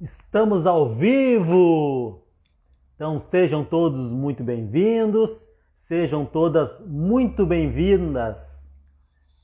Estamos ao vivo! Então sejam todos muito bem-vindos, sejam todas muito bem-vindas.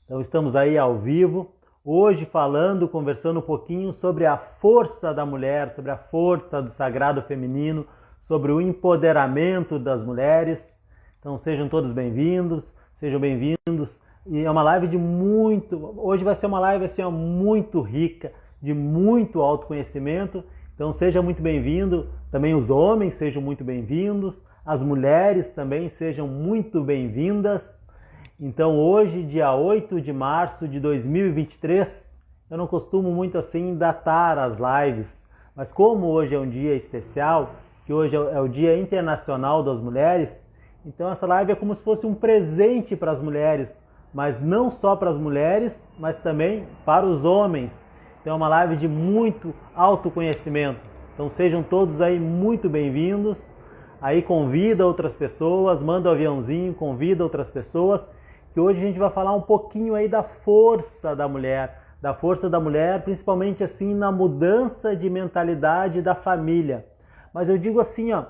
Então estamos aí ao vivo, hoje falando, conversando um pouquinho sobre a força da mulher, sobre a força do sagrado feminino, sobre o empoderamento das mulheres. Então sejam todos bem-vindos, sejam bem-vindos. E é uma live de muito... Hoje vai ser uma live assim, ó, muito rica, de muito autoconhecimento. Então seja muito bem-vindo, também os homens sejam muito bem-vindos, as mulheres também sejam muito bem-vindas. Então hoje, dia 8 de março de 2023, eu não costumo muito assim datar as lives, mas como hoje é um dia especial, que hoje é o Dia Internacional das Mulheres, então essa live é como se fosse um presente para as mulheres, mas não só para as mulheres, mas também para os homens. Então é uma live de muito autoconhecimento. Então sejam todos aí muito bem-vindos. Aí convida outras pessoas, manda o aviãozinho, convida outras pessoas, que hoje a gente vai falar um pouquinho aí da força da mulher, principalmente assim na mudança de mentalidade da família. Mas eu digo assim, ó,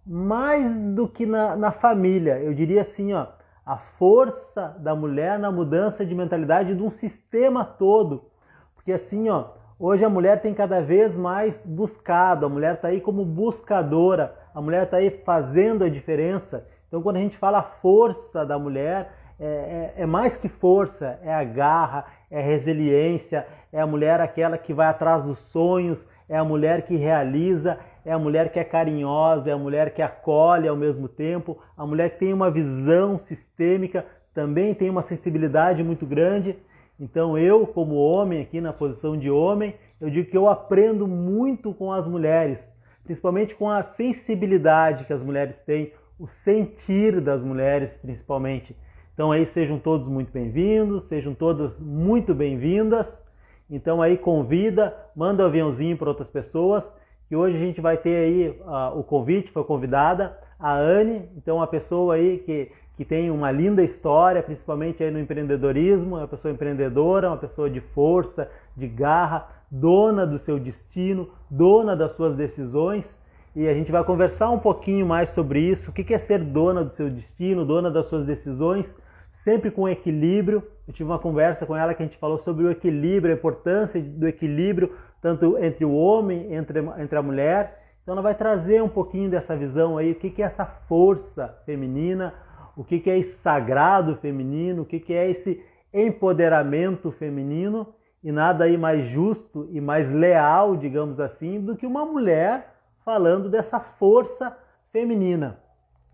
mais do que na família, eu diria assim, ó, a força da mulher na mudança de mentalidade de um sistema todo. Porque assim, ó, hoje a mulher tem cada vez mais buscado, a mulher está aí como buscadora, a mulher está aí fazendo a diferença. Então quando a gente fala força da mulher, é mais que força, é a garra, é a resiliência, é a mulher aquela que vai atrás dos sonhos, é a mulher que realiza, é a mulher que é carinhosa, é a mulher que acolhe ao mesmo tempo, a mulher que tem uma visão sistêmica, também tem uma sensibilidade muito grande. Então eu, como homem, aqui na posição de homem, eu digo que eu aprendo muito com as mulheres, principalmente com a sensibilidade que as mulheres têm, o sentir das mulheres principalmente. Então aí sejam todos muito bem-vindos, sejam todas muito bem-vindas. Então aí convida, manda um aviãozinho para outras pessoas, que hoje a gente vai ter aí o convite, foi convidada a Anne, então uma pessoa aí que tem uma linda história, principalmente aí no empreendedorismo, é uma pessoa empreendedora, uma pessoa de força, de garra, dona do seu destino, dona das suas decisões, e a gente vai conversar um pouquinho mais sobre isso, o que é ser dona do seu destino, dona das suas decisões, sempre com equilíbrio. Eu tive uma conversa com ela que a gente falou sobre o equilíbrio, a importância do equilíbrio, tanto entre o homem, entre a mulher. Então ela vai trazer um pouquinho dessa visão aí, o que é essa força feminina, o que é esse sagrado feminino, o que é esse empoderamento feminino, e nada aí mais justo e mais leal, digamos assim, do que uma mulher falando dessa força feminina.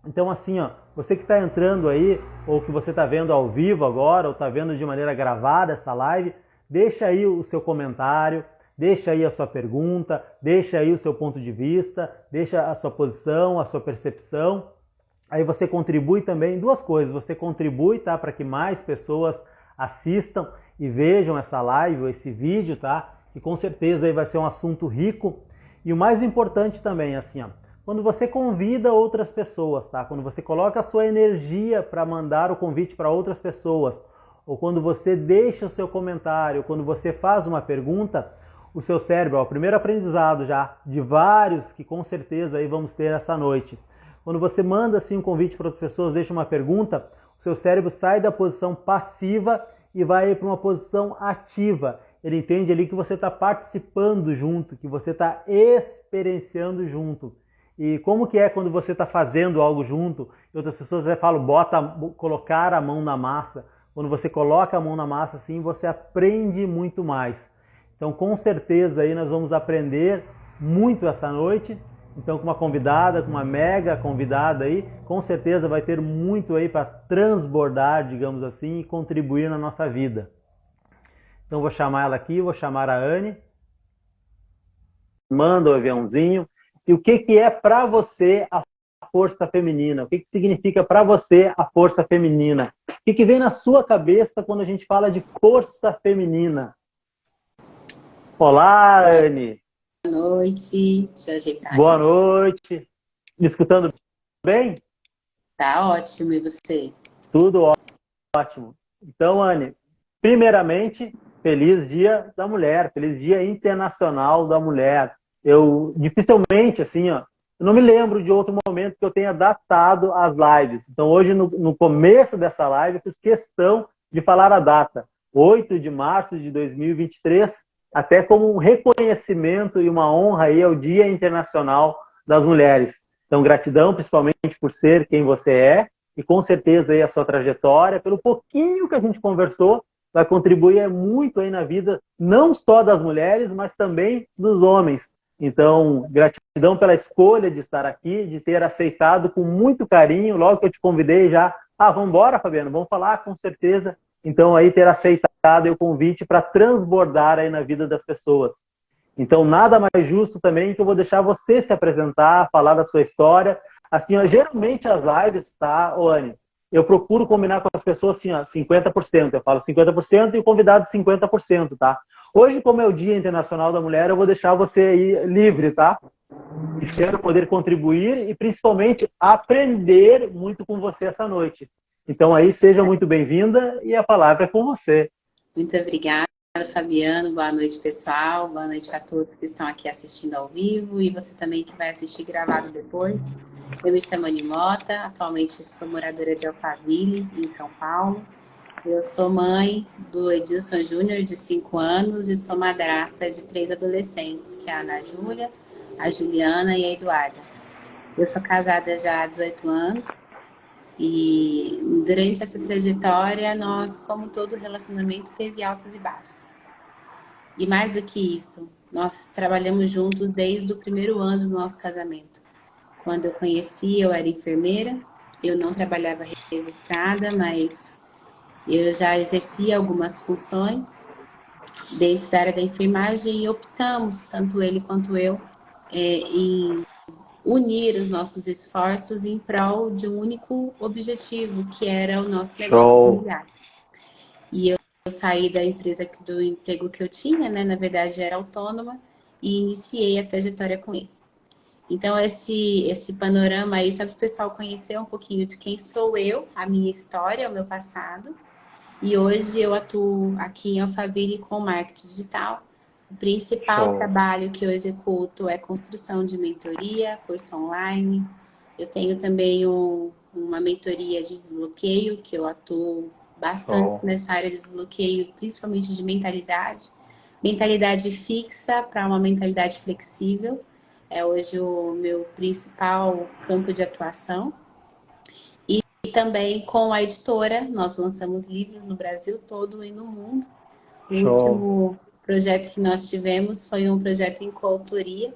Então assim, ó, você que está entrando aí, ou que você está vendo ao vivo agora, ou está vendo de maneira gravada essa live, deixa aí o seu comentário, deixa aí a sua pergunta, deixa aí o seu ponto de vista, deixa a sua posição, a sua percepção. Aí você contribui também, duas coisas, você contribui, tá, para que mais pessoas assistam e vejam essa live ou esse vídeo, tá? Que com certeza aí vai ser um assunto rico. E o mais importante também, assim, ó, quando você convida outras pessoas, tá? Quando você coloca a sua energia para mandar o convite para outras pessoas, ou quando você deixa o seu comentário, quando você faz uma pergunta, o seu cérebro, ó, o primeiro aprendizado já de vários que com certeza aí vamos ter essa noite. Quando você manda assim um convite para outras pessoas, deixa uma pergunta, o seu cérebro sai da posição passiva e vai para uma posição ativa. Ele entende ali que você está participando junto, que você está experienciando junto. E como que é quando você está fazendo algo junto e outras pessoas falam, colocar a mão na massa. Quando você coloca a mão na massa assim, você aprende muito mais. Então com certeza aí nós vamos aprender muito essa noite. Então com uma convidada, com uma mega convidada aí, com certeza vai ter muito aí para transbordar, digamos assim, e contribuir na nossa vida. Então vou chamar ela aqui, vou chamar a Anne. Manda o aviãozinho. E o que é para você a força feminina? O que significa para você a força feminina? O que vem na sua cabeça quando a gente fala de força feminina? Olá, Anne. Boa noite, deixa eu ajeitar Boa aqui. noite. Me escutando bem? Tá ótimo, e você? Tudo ótimo. Então, Anne, primeiramente, feliz Dia da Mulher, feliz Dia Internacional da Mulher. eu dificilmente, assim, ó, eu não me lembro de outro momento que eu tenha datado as lives. Então, hoje, no começo dessa live, eu fiz questão de falar a data, 8 de março de 2023, até como um reconhecimento e uma honra aí ao Dia Internacional das Mulheres. Então, gratidão principalmente por ser quem você é e com certeza aí a sua trajetória, pelo pouquinho que a gente conversou, vai contribuir muito aí na vida, não só das mulheres, mas também dos homens. Então, gratidão pela escolha de estar aqui, de ter aceitado com muito carinho, logo que eu te convidei já, vamos embora, Fabiano, vamos falar com certeza. Então, aí ter aceitado o convite para transbordar aí na vida das pessoas. Então, nada mais justo também que eu vou deixar você se apresentar, falar da sua história. Assim, ó, geralmente as lives, tá, Oane? Eu procuro combinar com as pessoas assim, ó, 50%. Eu falo 50% e o convidado 50%, tá? Hoje, como é o Dia Internacional da Mulher, eu vou deixar você aí livre, tá? Espero poder contribuir e principalmente aprender muito com você essa noite. Então aí, seja muito bem-vinda e a palavra é com você. Muito obrigada, Fabiano. Boa noite, pessoal. Boa noite a todos que estão aqui assistindo ao vivo e você também que vai assistir gravado depois. Eu me chamo Anny Mota, atualmente sou moradora de Alphaville, em São Paulo. Eu sou mãe do Edilson Júnior, de 5 anos, e sou madrasta de 3 adolescentes, que é a Ana Júlia, a Juliana e a Eduarda. Eu sou casada já há 18 anos e durante essa trajetória, nós, como todo relacionamento, teve altos e baixos. E mais do que isso, nós trabalhamos juntos desde o primeiro ano do nosso casamento. Quando eu conheci, eu era enfermeira, eu não trabalhava registrada, mas eu já exercia algumas funções dentro da área da enfermagem e optamos, tanto ele quanto eu, em unir os nossos esforços em prol de um único objetivo, que era o nosso negócio familiar. E eu saí da empresa, do emprego que eu tinha, né? Na verdade, era autônoma, e iniciei a trajetória com ele. Então, esse panorama aí, só para o pessoal conhecer um pouquinho de quem sou eu, a minha história, o meu passado. E hoje eu atuo aqui em Alphaville com marketing digital. O principal trabalho que eu executo é construção de mentoria, curso online. Eu tenho também uma mentoria de desbloqueio, que eu atuo bastante nessa área de desbloqueio, principalmente de mentalidade. Mentalidade fixa para uma mentalidade flexível. É hoje o meu principal campo de atuação. E também com a editora, nós lançamos livros no Brasil todo e no mundo. O último projeto que nós tivemos foi um projeto em coautoria.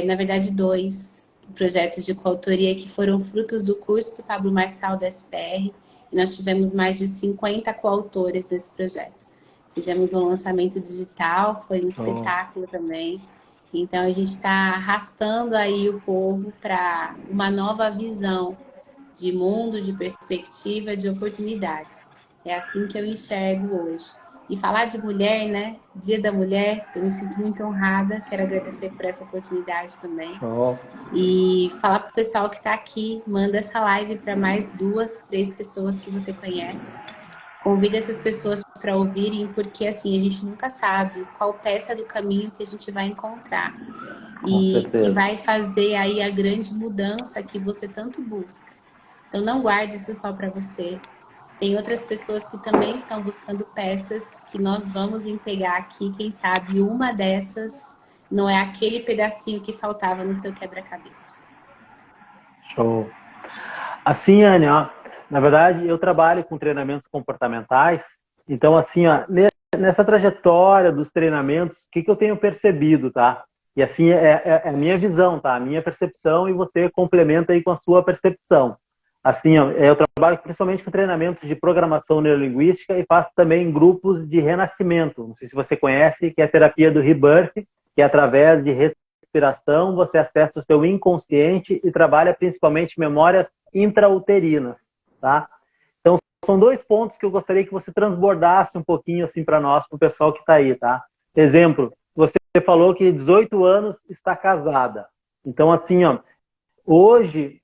Na verdade, 2 projetos de coautoria que foram frutos do curso do Pablo Marçal da SPR. E nós tivemos mais de 50 coautores nesse projeto. Fizemos um lançamento digital, foi um espetáculo também. Então, a gente está arrastando aí o povo para uma nova visão de mundo, de perspectiva, de oportunidades. É assim que eu enxergo hoje. E falar de mulher, né? Dia da Mulher, eu me sinto muito honrada. Quero agradecer por essa oportunidade também. E falar para o pessoal que está aqui, manda essa live para mais 2, 3 pessoas que você conhece. Convida essas pessoas para ouvirem, porque assim, a gente nunca sabe qual peça do caminho que a gente vai encontrar. E que vai fazer aí a grande mudança que você tanto busca. Então, não guarde isso só para você. Tem outras pessoas que também estão buscando peças que nós vamos entregar aqui. Quem sabe uma dessas não é aquele pedacinho que faltava no seu quebra-cabeça. Show. Assim, Anny, ó, na verdade, eu trabalho com treinamentos comportamentais. Então, assim, ó, nessa trajetória dos treinamentos, o que eu tenho percebido, tá? E assim, é a minha visão, tá? A minha percepção, e você complementa aí com a sua percepção. Assim, ó, eu trabalho principalmente com treinamentos de programação neurolinguística e faço também grupos de renascimento. Não sei se você conhece, que é a terapia do Rebirth, que é através de respiração você acessa o seu inconsciente e trabalha principalmente memórias intrauterinas, tá? Então, são 2 pontos que eu gostaria que você transbordasse um pouquinho assim para nós, para o pessoal que está aí, tá? Exemplo, você falou que 18 anos está casada. Então, assim, ó, hoje,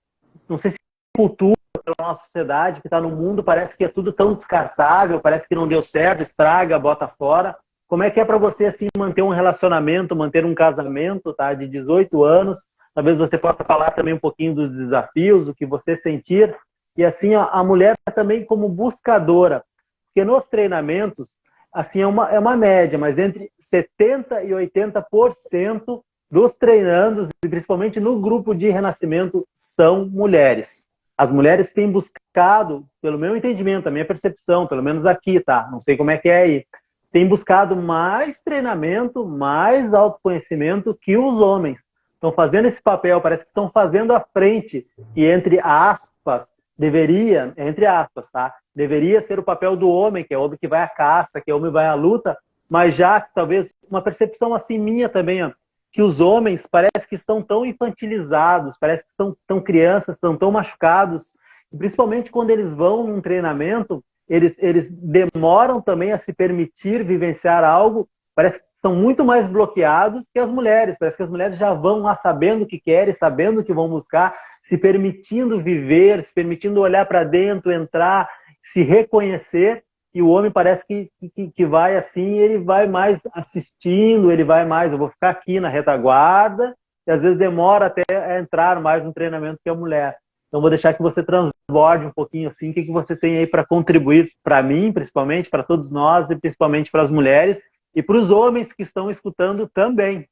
não sei se cultura pela nossa sociedade que está no mundo, parece que é tudo tão descartável, parece que não deu certo, estraga, bota fora. como é que é para você assim manter um relacionamento, manter um casamento, tá, de 18 anos? Talvez você possa falar também um pouquinho dos desafios, o que você sentir. E assim, ó, a mulher também como buscadora, porque nos treinamentos, assim, é uma média, mas entre 70% e 80% dos treinandos, e principalmente no grupo de renascimento, são mulheres. As mulheres têm buscado, pelo meu entendimento, a minha percepção, pelo menos aqui, tá? Não sei como é que é aí, têm buscado mais treinamento, mais autoconhecimento que os homens. Estão fazendo esse papel, parece que estão fazendo à frente, e entre aspas, deveria, entre aspas, tá? Deveria ser o papel do homem, que é o homem que vai à caça, que é o homem que vai à luta, mas já talvez uma percepção assim minha também, ó, que os homens parece que estão tão infantilizados, parece que estão tão crianças, estão tão machucados, e principalmente quando eles vão num treinamento, eles demoram também a se permitir vivenciar algo, parece que são muito mais bloqueados que as mulheres, parece que as mulheres já vão lá sabendo o que querem, sabendo o que vão buscar, se permitindo viver, se permitindo olhar para dentro, entrar, se reconhecer, e o homem parece que vai assim, ele vai mais assistindo, ele vai mais, eu vou ficar aqui na retaguarda, e às vezes demora até a entrar mais no treinamento que a mulher. Então vou deixar que você transborde um pouquinho assim, o que você tem aí para contribuir para mim, principalmente, para todos nós, e principalmente para as mulheres, e para os homens que estão escutando também.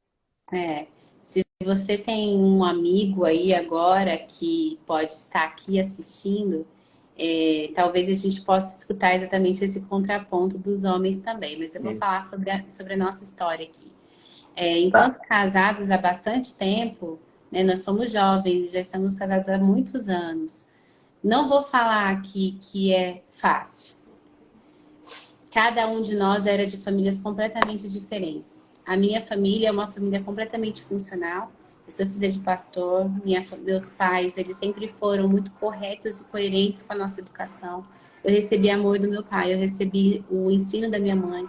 Se você tem um amigo aí agora que pode estar aqui assistindo, talvez a gente possa escutar exatamente esse contraponto dos homens também, mas eu vou falar sobre a nossa história aqui. Enquanto casados há bastante tempo, né, nós somos jovens, já estamos casados há muitos anos. Não vou falar aqui que é fácil. Cada um de nós era de famílias completamente diferentes. A minha família é uma família completamente funcional. Eu sou filha de pastor. Meus pais, eles sempre foram muito corretos e coerentes com a nossa educação. Eu recebi amor do meu pai, eu recebi o ensino da minha mãe.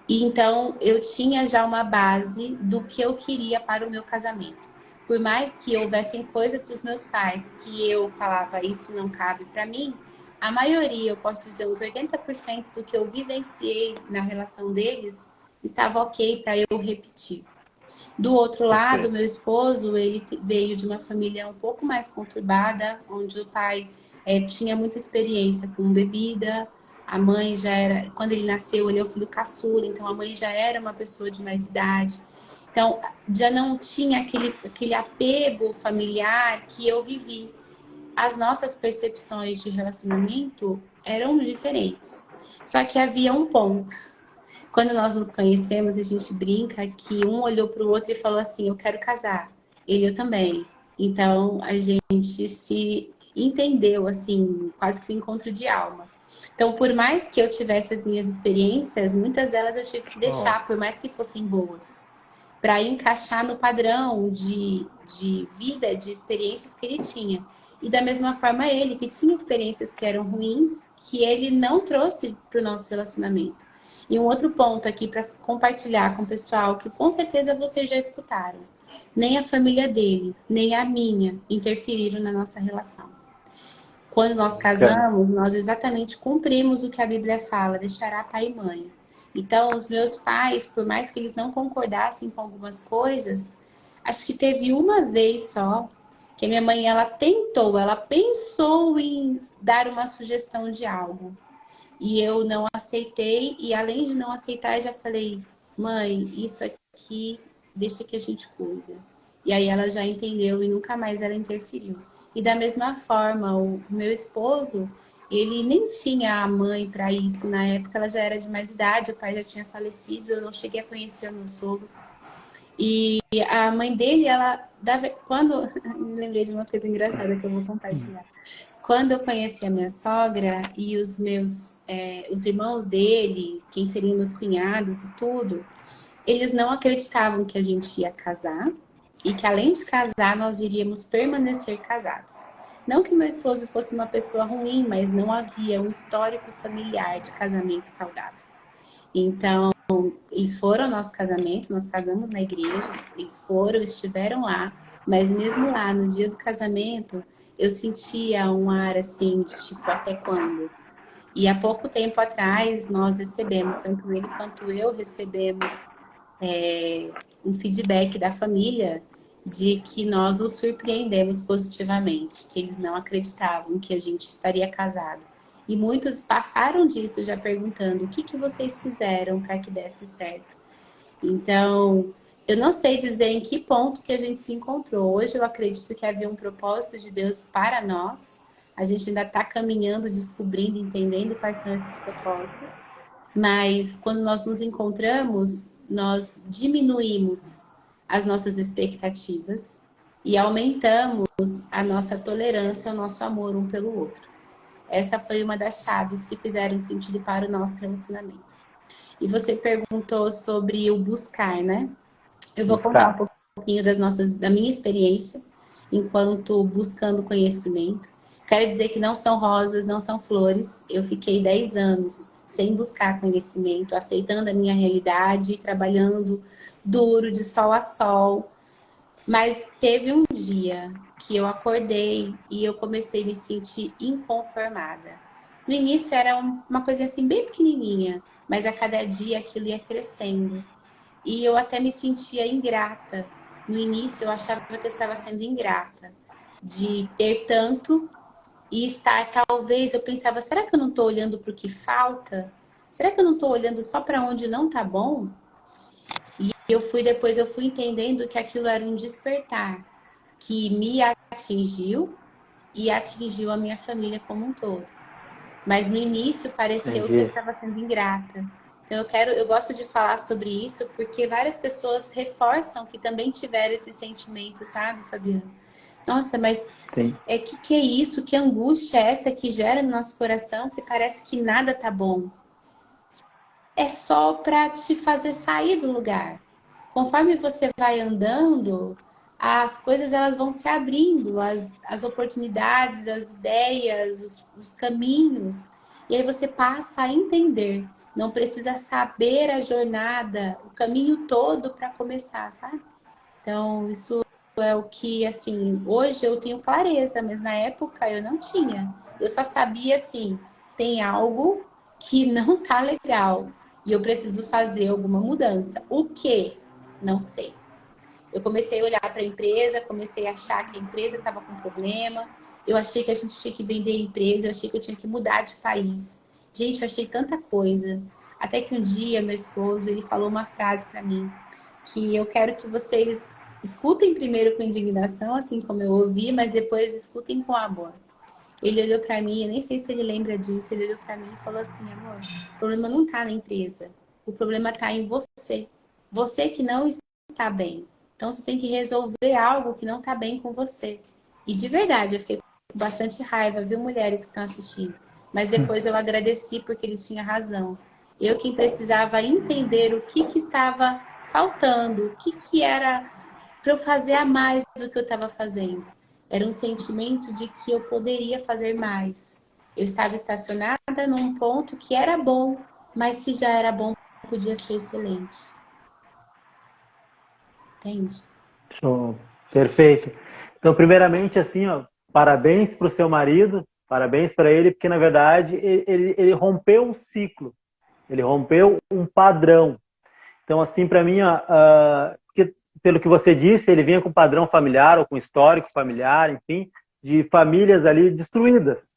E então, eu tinha já uma base do que eu queria para o meu casamento. Por mais que houvessem coisas dos meus pais que eu falava, isso não cabe para mim, a maioria, eu posso dizer, uns 80% do que eu vivenciei na relação deles estava ok para eu repetir. Do outro lado, meu esposo, ele veio de uma família um pouco mais conturbada, onde o pai tinha muita experiência com bebida, a mãe já era, quando ele nasceu, ele é o filho caçula, então a mãe já era uma pessoa de mais idade. Então, já não tinha aquele apego familiar que eu vivi. As nossas percepções de relacionamento eram diferentes. Só que havia um ponto. Quando nós nos conhecemos, a gente brinca que um olhou para o outro e falou assim, eu quero casar. Ele, eu também. Então, a gente se entendeu, assim, quase que um encontro de alma. Então, por mais que eu tivesse as minhas experiências, muitas delas eu tive que deixar, por mais que fossem boas, para encaixar no padrão de vida, de experiências que ele tinha. E da mesma forma ele, que tinha experiências que eram ruins, que ele não trouxe para o nosso relacionamento. E um outro ponto aqui para compartilhar com o pessoal, que com certeza vocês já escutaram. Nem a família dele, nem a minha interferiram na nossa relação. Quando nós casamos, nós exatamente cumprimos o que a Bíblia fala, deixará pai e mãe. Então, os meus pais, por mais que eles não concordassem com algumas coisas, acho que teve uma vez só que a minha mãe, ela pensou em dar uma sugestão de algo. E eu não aceitei, e além de não aceitar, já falei, mãe, isso aqui, deixa que a gente cuida. E aí ela já entendeu e nunca mais ela interferiu. E da mesma forma, o meu esposo, ele nem tinha a mãe para isso. Na época ela já era de mais idade, o pai já tinha falecido, eu não cheguei a conhecer o meu sogro. E a mãe dele, ela dava, quando me lembrei de uma coisa engraçada que eu vou compartilhar. Quando eu conheci a minha sogra e os os irmãos dele, quem seriam meus cunhados e tudo, eles não acreditavam que a gente ia casar e que além de casar nós iríamos permanecer casados. Não que meu esposo fosse uma pessoa ruim, mas não havia um histórico familiar de casamento saudável. Então, eles foram ao nosso casamento, nós casamos na igreja, eles foram, estiveram lá, mas mesmo lá, no dia do casamento, eu sentia um ar assim, de tipo, até quando? E há pouco tempo atrás nós recebemos, tanto ele quanto eu recebemos um feedback da família de que nós os surpreendemos positivamente, que eles não acreditavam que a gente estaria casado. E muitos passaram disso já perguntando o que, que vocês fizeram para que desse certo. Então, eu não sei dizer em que ponto que a gente se encontrou. Hoje eu acredito que havia um propósito de Deus para nós. A gente ainda está caminhando, descobrindo, entendendo quais são esses propósitos. Mas quando nós nos encontramos, nós diminuímos as nossas expectativas e aumentamos a nossa tolerância, o nosso amor um pelo outro. Essa foi uma das chaves que fizeram sentido para o nosso relacionamento. E você perguntou sobre o buscar, né? Eu vou contar um Buscar. pouquinho da minha experiência enquanto buscando conhecimento. Quero dizer que não são rosas, não são flores. Eu fiquei 10 anos sem buscar conhecimento, aceitando a minha realidade, trabalhando duro, de sol a sol. Mas teve um dia que eu acordei e eu comecei a me sentir inconformada. No início era uma coisa assim bem pequenininha, mas a cada dia aquilo ia crescendo. E eu até me sentia ingrata. No início eu achava que eu estava sendo ingrata de ter tanto e estar, talvez, eu pensava, será que eu não estou olhando para o que falta? Será que eu não estou olhando só para onde não está bom? E depois eu fui entendendo que aquilo era um despertar que me atingiu e atingiu a minha família como um todo. Mas no início pareceu que eu Entendi. estava sendo ingrata. Então eu gosto de falar sobre isso porque várias pessoas reforçam que também tiveram esse sentimento, sabe, Fabiano? Nossa, mas Sim. que é isso? Que angústia é essa que gera no nosso coração que parece que nada tá bom? É só para te fazer sair do lugar. Conforme você vai andando, as coisas elas vão se abrindo, as oportunidades, as ideias, os caminhos. E aí você passa a entender. Não precisa saber a jornada, o caminho todo para começar, sabe? Então, isso é o que, assim, hoje eu tenho clareza, mas na época eu não tinha. Eu só sabia, assim, tem algo que não tá legal e eu preciso fazer alguma mudança. O que? Não sei. Eu comecei a olhar para a empresa, comecei a achar que a empresa estava com problema. Eu achei que a gente tinha que vender a empresa, eu achei que eu tinha que mudar de país. Gente, eu achei tanta coisa. Até que um dia, meu esposo, ele falou uma frase para mim, que eu quero que vocês escutem primeiro com indignação, assim como eu ouvi, mas depois escutem com amor. Ele olhou para mim, eu nem sei se ele lembra disso, ele olhou para mim e falou assim, amor, o problema não está na empresa, o problema está em você. Você que não está bem. Então você tem que resolver algo que não está bem com você. E de verdade, eu fiquei com bastante raiva, viu, mulheres que estão assistindo. Mas depois eu agradeci porque ele tinha razão. Eu quem precisava entender o que estava faltando, o que era para eu fazer a mais do que eu estava fazendo. Era um sentimento de que eu poderia fazer mais. Eu estava estacionada num ponto que era bom, mas se já era bom, podia ser excelente. Entende? Show. Perfeito. Então, primeiramente, assim, ó, parabéns para o seu marido, parabéns para ele, porque na verdade ele rompeu um ciclo, ele rompeu um padrão. Então, assim, para mim, ó, pelo que você disse, ele vinha com padrão familiar ou com histórico familiar, enfim, de famílias ali destruídas,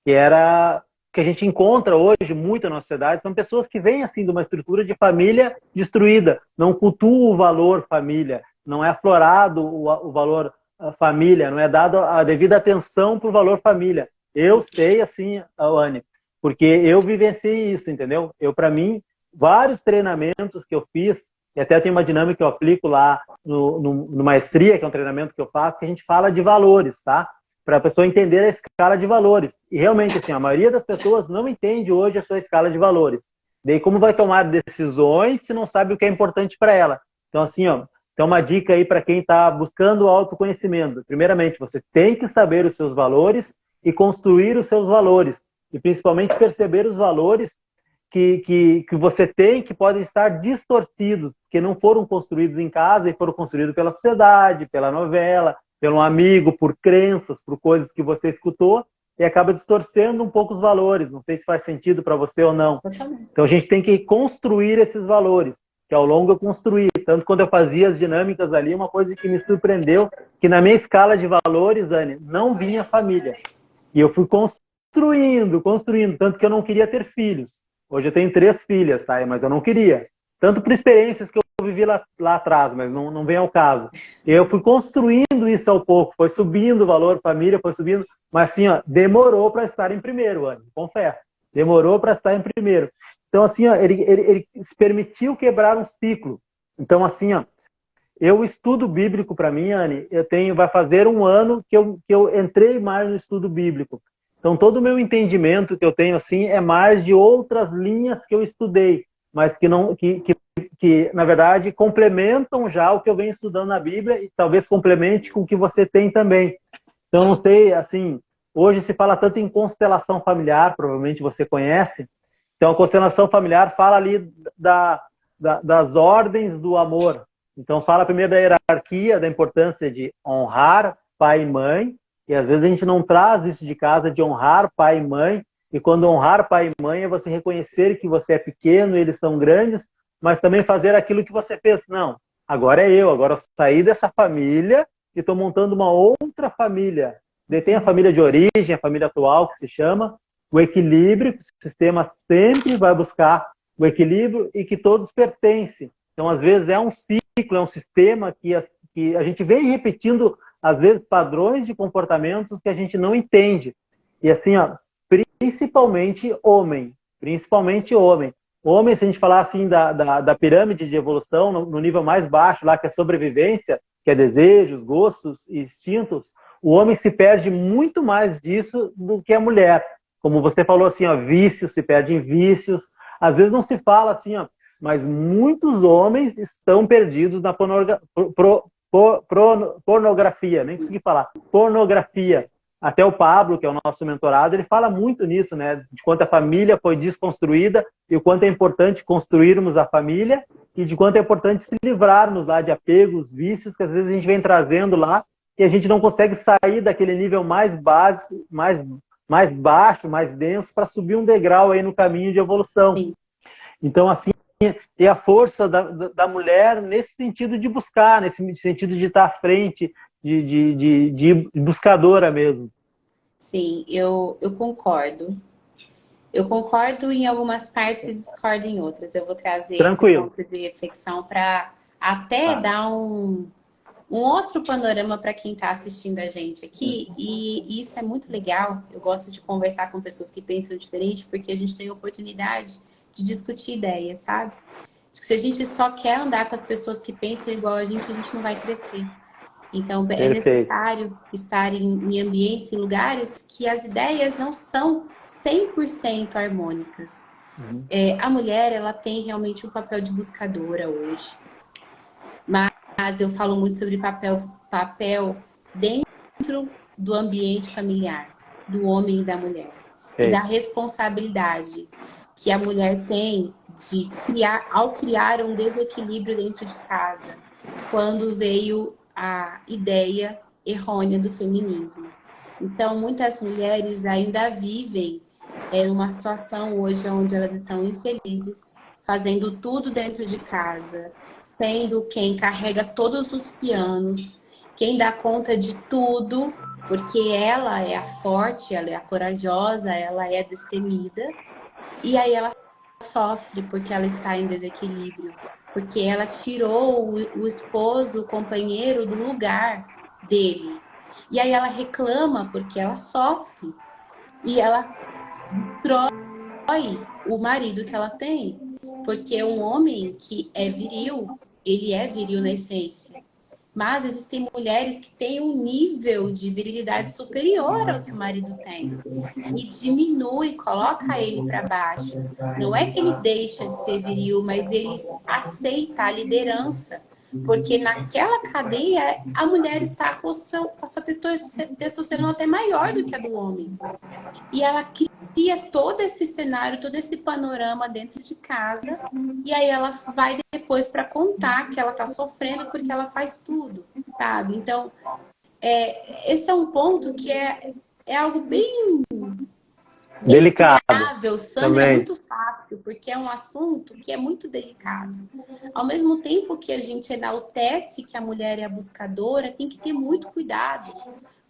que era que a gente encontra hoje muito na sociedade, são pessoas que vêm assim de uma estrutura de família destruída, não cultuam o valor família, não é aflorado o valor família, não é dado a devida atenção para o valor família. Eu sei, assim, Anne, porque eu vivenciei isso, entendeu? Eu, para mim, vários treinamentos que eu fiz, e até tem uma dinâmica que eu aplico lá no Maestria, que é um treinamento que eu faço, que a gente fala de valores, tá? Para a pessoa entender a escala de valores. E realmente, assim, a maioria das pessoas não entende hoje a sua escala de valores. Daí, como vai tomar decisões se não sabe o que é importante para ela? Então, assim, ó, tem uma dica aí para quem está buscando autoconhecimento. Primeiramente, você tem que saber os seus valores e construir os seus valores. E principalmente perceber os valores que você tem que podem estar distorcidos, que não foram construídos em casa e foram construídos pela sociedade, pela novela, pelo amigo, por crenças, por coisas que você escutou, e acaba distorcendo um pouco os valores. Não sei se faz sentido para você ou não. Então a gente tem que construir esses valores, que ao longo eu construí. Tanto quando eu fazia as dinâmicas ali, uma coisa que me surpreendeu, que na minha escala de valores, Anne, não vinha família. E eu fui construindo, tanto que eu não queria ter filhos. Hoje eu tenho 3 filhas, tá? Mas eu não queria. Tanto por experiências que eu vivi lá atrás, mas não vem ao caso. E eu fui construindo isso ao pouco, foi subindo o valor, família foi subindo, mas assim, ó, demorou para estar em primeiro, Anne, confesso. Demorou para estar em primeiro. Então, assim, ó, ele se permitiu quebrar um ciclo. Então, assim, ó, eu estudo bíblico para mim, Anne, vai fazer um ano que eu entrei mais no estudo bíblico. Então, todo o meu entendimento que eu tenho, assim, é mais de outras linhas que eu estudei, mas que na verdade, complementam já o que eu venho estudando na Bíblia e talvez complemente com o que você tem também. Então, não sei, assim, hoje se fala tanto em constelação familiar, provavelmente você conhece. Então, a constelação familiar fala ali das ordens do amor. Então, fala primeiro da hierarquia, da importância de honrar pai e mãe, e às vezes a gente não traz isso de casa, de honrar pai e mãe, e quando honrar pai e mãe é você reconhecer que você é pequeno, eles são grandes, mas também fazer aquilo que você fez. Não, agora eu saí dessa família e estou montando uma outra família. Tem a família de origem, a família atual, que se chama o equilíbrio, que o sistema sempre vai buscar o equilíbrio e que todos pertencem. Então, às vezes, é um ciclo, é um sistema que a gente vem repetindo, às vezes, padrões de comportamentos que a gente não entende. E assim, ó, principalmente homem. Principalmente homem. Homem, se a gente falar assim da pirâmide de evolução, no nível mais baixo, lá que é sobrevivência, que é desejos, gostos e instintos, o homem se perde muito mais disso do que a mulher. Como você falou assim, ó, vícios, se perde em vícios. Às vezes não se fala assim, ó, mas muitos homens estão perdidos na pornografia, nem consegui falar, pornografia. Até o Pablo, que é o nosso mentorado, ele fala muito nisso, né? De quanto a família foi desconstruída e o quanto é importante construirmos a família e de quanto é importante se livrarmos lá de apegos, vícios, que às vezes a gente vem trazendo lá e a gente não consegue sair daquele nível mais básico, mais baixo, mais denso, para subir um degrau aí no caminho de evolução. Sim. Então, assim, é a força da mulher nesse sentido de buscar, nesse sentido de estar à frente, de buscadora mesmo. Sim, eu concordo. Eu concordo em algumas partes e discordo em outras. Eu vou trazer esse Tranquilo. ponto de reflexão para até dar um outro panorama para quem está assistindo a gente aqui. E isso é muito legal. Eu gosto de conversar com pessoas que pensam diferente, porque a gente tem a oportunidade de discutir ideias, sabe? Acho que se a gente só quer andar com as pessoas que pensam igual a gente não vai crescer. Então, é necessário estar em ambientes, em lugares que as ideias não são 100% harmônicas. A mulher, ela tem realmente um papel de buscadora hoje. Mas eu falo muito sobre papel dentro do ambiente familiar, do homem e da mulher. E da responsabilidade que a mulher tem de ao criar um desequilíbrio dentro de casa, quando veio a ideia errônea do feminismo. Então, muitas mulheres ainda vivem uma situação hoje onde elas estão infelizes, fazendo tudo dentro de casa, sendo quem carrega todos os pianos, quem dá conta de tudo, porque ela é a forte, ela é a corajosa, ela é a destemida, e aí ela sofre porque ela está em desequilíbrio, porque ela tirou o esposo, o companheiro do lugar dele. E aí ela reclama porque ela sofre e ela destrói o marido que ela tem. Porque um homem que é viril, ele é viril na essência. Mas existem mulheres que têm um nível de virilidade superior ao que o marido tem. E diminui, coloca ele para baixo. Não é que ele deixa de ser viril, mas ele aceita a liderança. Porque naquela cadeia, a mulher está com a sua testosterona até maior do que a do homem. E ela cria todo esse cenário, todo esse panorama dentro de casa. E aí ela vai depois para contar que ela está sofrendo porque ela faz tudo, sabe? Então, esse é um ponto que é algo bem Delicado Enfiável, sangra também. muito fácil, porque é um assunto que é muito delicado. Ao mesmo tempo que a gente enaltece que a mulher é a buscadora, tem que ter muito cuidado,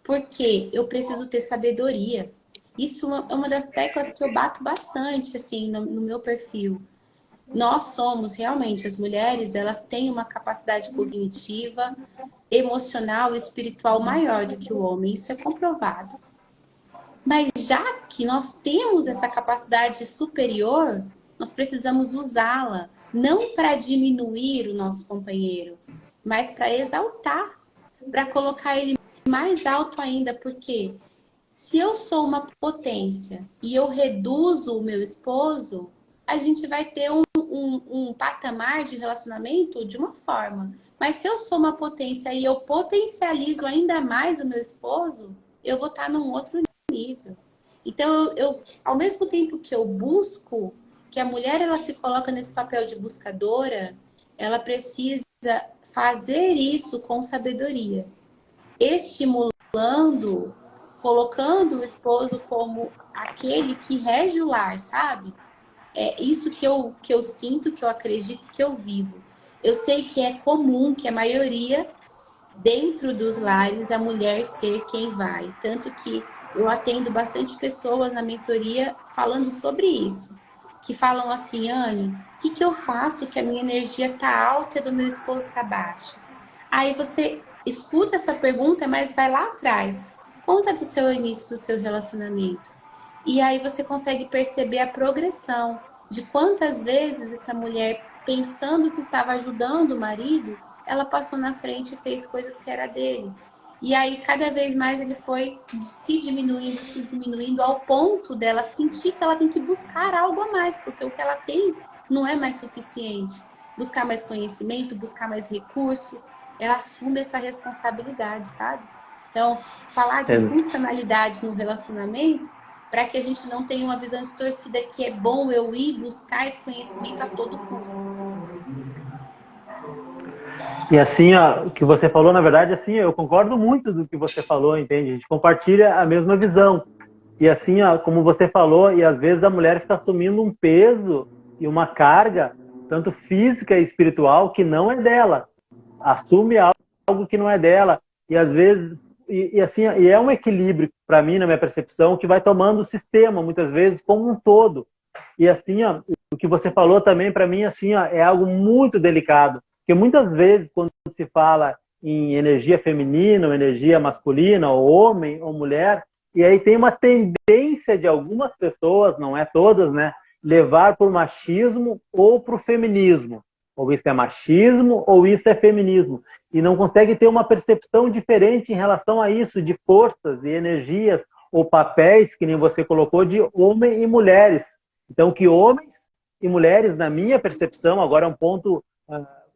porque eu preciso ter sabedoria. Isso é uma das teclas que eu bato bastante, assim, no meu perfil. Nós somos realmente, as mulheres, elas têm uma capacidade cognitiva, emocional e espiritual maior do que o homem. Isso é comprovado. Mas já que nós temos essa capacidade superior, nós precisamos usá-la, não para diminuir o nosso companheiro, mas para exaltar, para colocar ele mais alto ainda, porque se eu sou uma potência e eu reduzo o meu esposo, a gente vai ter um patamar de relacionamento de uma forma. Mas se eu sou uma potência e eu potencializo ainda mais o meu esposo, eu vou estar num outro nível. Então, ao mesmo tempo que eu busco, que a mulher ela se coloca nesse papel de buscadora, ela precisa fazer isso com sabedoria, estimulando, colocando o esposo como aquele que rege o lar, sabe? É isso que eu sinto, que eu acredito, que eu vivo. Eu sei que é comum, que a maioria dentro dos lares a mulher ser quem vai. Tanto que eu atendo bastante pessoas na mentoria falando sobre isso. Que falam assim, Anne, o que eu faço que a minha energia tá alta e a do meu esposo tá baixa? Aí você escuta essa pergunta, mas vai lá atrás. Conta do seu início do seu relacionamento. E aí você consegue perceber a progressão de quantas vezes essa mulher, pensando que estava ajudando o marido, ela passou na frente e fez coisas que era dele. E aí, cada vez mais ele foi se diminuindo, ao ponto dela sentir que ela tem que buscar algo a mais, porque o que ela tem não é mais suficiente. Buscar mais conhecimento, buscar mais recurso, ela assume essa responsabilidade, sabe? Então, falar de funcionalidade no relacionamento para que a gente não tenha uma visão distorcida que é bom eu ir buscar esse conhecimento a todo custo. E assim, ó, o que você falou, na verdade, assim, eu concordo muito do que você falou, entende? A gente compartilha a mesma visão. E assim, ó, como você falou, e às vezes a mulher fica assumindo um peso e uma carga, tanto física e espiritual, que não é dela. Assume algo que não é dela. E às vezes, e assim, e é um equilíbrio, para mim, na minha percepção, que vai tomando o sistema, muitas vezes, como um todo. E assim, ó, o que você falou também, para mim, assim, ó, é algo muito delicado. Porque muitas vezes, quando se fala em energia feminina, ou energia masculina, ou homem, ou mulher, e aí tem uma tendência de algumas pessoas, não é todas, né, levar para o machismo ou para o feminismo. Ou isso é machismo, ou isso é feminismo. E não consegue ter uma percepção diferente em relação a isso, de forças e energias, ou papéis, que nem você colocou, de homem e mulheres. Então, que homens e mulheres, na minha percepção, agora é um ponto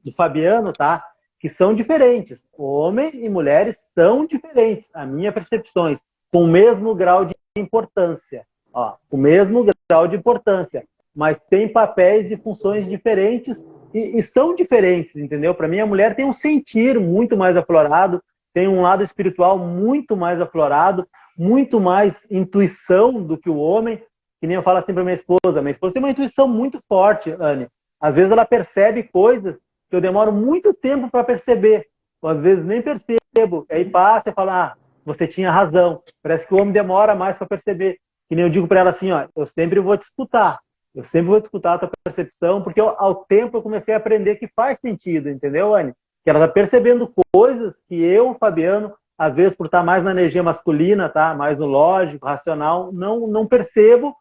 do Fabiano, tá? Que são diferentes. Homem e mulheres são diferentes, a minha percepções, com o mesmo grau de importância. Ó, o mesmo grau de importância, mas tem papéis e funções diferentes e são diferentes, entendeu? Para mim, a mulher tem um sentir muito mais aflorado, tem um lado espiritual muito mais aflorado, muito mais intuição do que o homem, que nem eu falo assim para minha esposa tem uma intuição muito forte, Anne. Às vezes ela percebe coisas que eu demoro muito tempo para perceber, ou às vezes nem percebo, aí passa e fala, ah, você tinha razão. Parece que o homem demora mais para perceber. Que nem eu digo para ela assim, ó, eu sempre vou te escutar. Eu sempre vou te escutar a tua percepção, porque ao tempo eu comecei a aprender que faz sentido, entendeu, Anne? Que ela está percebendo coisas que eu, Fabiano, às vezes por estar mais na energia masculina, tá? Mais no lógico, racional, não percebo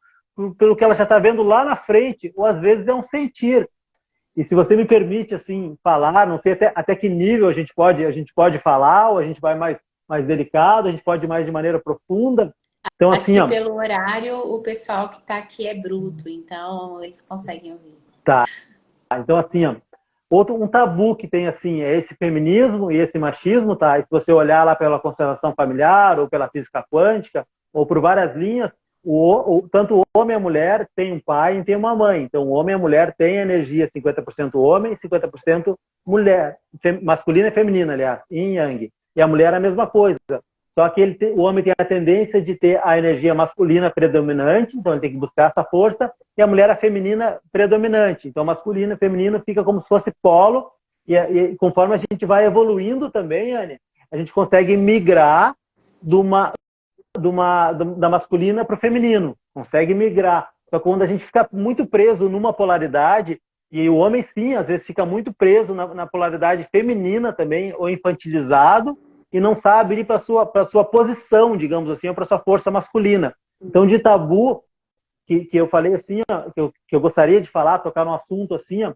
pelo que ela já está vendo lá na frente, ou às vezes é um sentir. E se você me permite assim falar, não sei até que nível a gente pode falar, ou a gente vai mais delicado, a gente pode ir mais de maneira profunda. Então, Acho assim, que ó, pelo horário o pessoal que está aqui é bruto, então eles conseguem ouvir. tá. Então, assim, ó, um tabu que tem assim é esse feminismo e esse machismo, tá? E se você olhar lá pela constelação familiar ou pela física quântica ou por várias linhas, tanto o homem e a mulher tem um pai e tem uma mãe. Então, o homem e a mulher têm energia 50% homem e 50% mulher, masculina e feminina, aliás, yin e yang. E a mulher é a mesma coisa. só que o homem tem a tendência de ter a energia masculina predominante, então ele tem que buscar essa força, e a mulher a feminina predominante. Então, masculino e feminino fica como se fosse polo, e conforme a gente vai evoluindo também, Anne, a gente consegue migrar da masculina para o feminino, consegue migrar. Só que quando a gente fica muito preso numa polaridade, e o homem sim, às vezes fica muito preso na polaridade feminina também, ou infantilizado, e não sabe ir para a sua posição, digamos assim, ou para a sua força masculina. Então, de tabu, que eu falei assim, ó, que eu gostaria de falar, tocar num assunto assim, ó,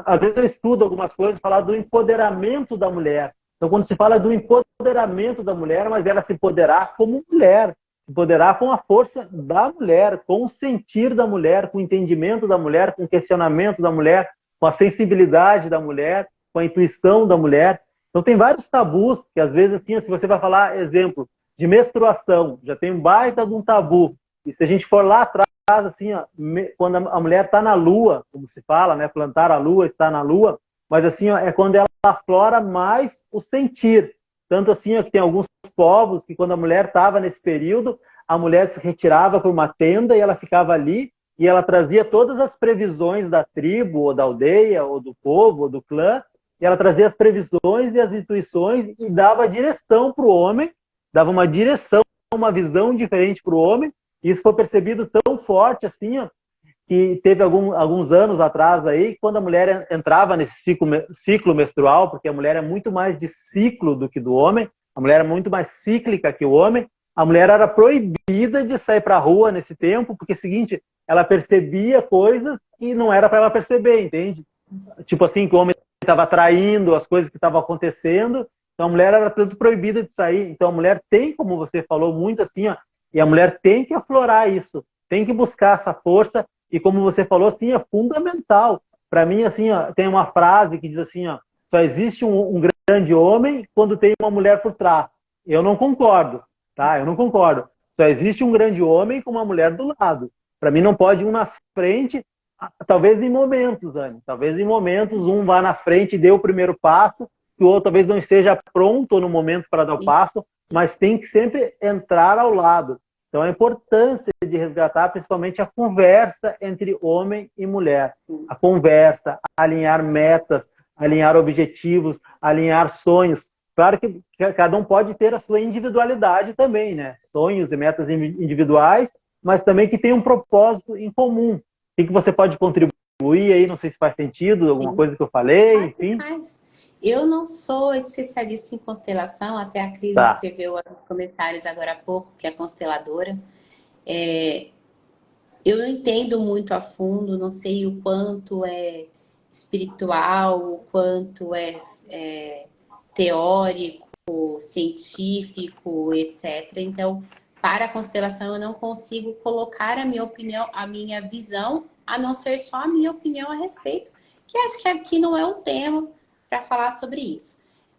às vezes eu estudo algumas coisas, falar do empoderamento da mulher. Então, quando se fala do empoderamento da mulher, mas ela se empoderar como mulher, se empoderar com a força da mulher, com o sentir da mulher, com o entendimento da mulher, com o questionamento da mulher, com a sensibilidade da mulher, com a intuição da mulher. Então, tem vários tabus, que às vezes, assim, se você vai falar, exemplo, de menstruação, já tem um baita de um tabu. E se a gente for lá atrás, assim, ó, quando a mulher está na lua, como se fala, né? Plantar a lua, está na lua, mas assim, ó, é quando ela aflora mais o sentir. Tanto assim, ó, que tem alguns povos que quando a mulher estava nesse período, a mulher se retirava para uma tenda e ela ficava ali e ela trazia todas as previsões da tribo, ou da aldeia, ou do povo, ou do clã, e ela trazia as previsões e as intuições e dava direção para o homem, dava uma direção, uma visão diferente para o homem. Isso foi percebido tão forte assim, ó, que teve alguns anos atrás aí, quando a mulher entrava nesse ciclo menstrual, porque a mulher é muito mais de ciclo do que do homem, a mulher é muito mais cíclica que o homem, a mulher era proibida de sair para a rua nesse tempo, porque é o seguinte, ela percebia coisas que não era para ela perceber, entende? Tipo assim, que o homem estava traindo as coisas que estavam acontecendo, então a mulher era tanto proibida de sair. Então a mulher tem, como você falou, muito assim, ó, e a mulher tem que aflorar isso, tem que buscar essa força, e como você falou, assim, é fundamental. Para mim, assim, ó, tem uma frase que diz assim, ó, só existe um grande homem quando tem uma mulher por trás. Eu não concordo, tá? Eu não concordo. Só existe um grande homem com uma mulher do lado. Para mim não pode um na frente, talvez em momentos, Anne, talvez em momentos um vá na frente e dê o primeiro passo, que o outro talvez não esteja pronto no momento para dar o passo, mas tem que sempre entrar ao lado. Então, a importância de resgatar principalmente a conversa entre homem e mulher. A conversa, alinhar metas, alinhar objetivos, alinhar sonhos. Claro que cada um pode ter a sua individualidade também, né? Sonhos e metas individuais, mas também que tem um propósito em comum. O que você pode contribuir aí? Não sei se faz sentido, alguma coisa que eu falei, enfim. Eu não sou especialista em constelação, até a Cris escreveu nos comentários agora há pouco, que é consteladora. Eu não entendo muito a fundo, não sei o quanto é espiritual, o quanto é teórico, científico, etc. Então, para a constelação, eu não consigo colocar a minha opinião, a minha visão, a não ser só a minha opinião a respeito, que acho que aqui não é um tema para falar sobre isso.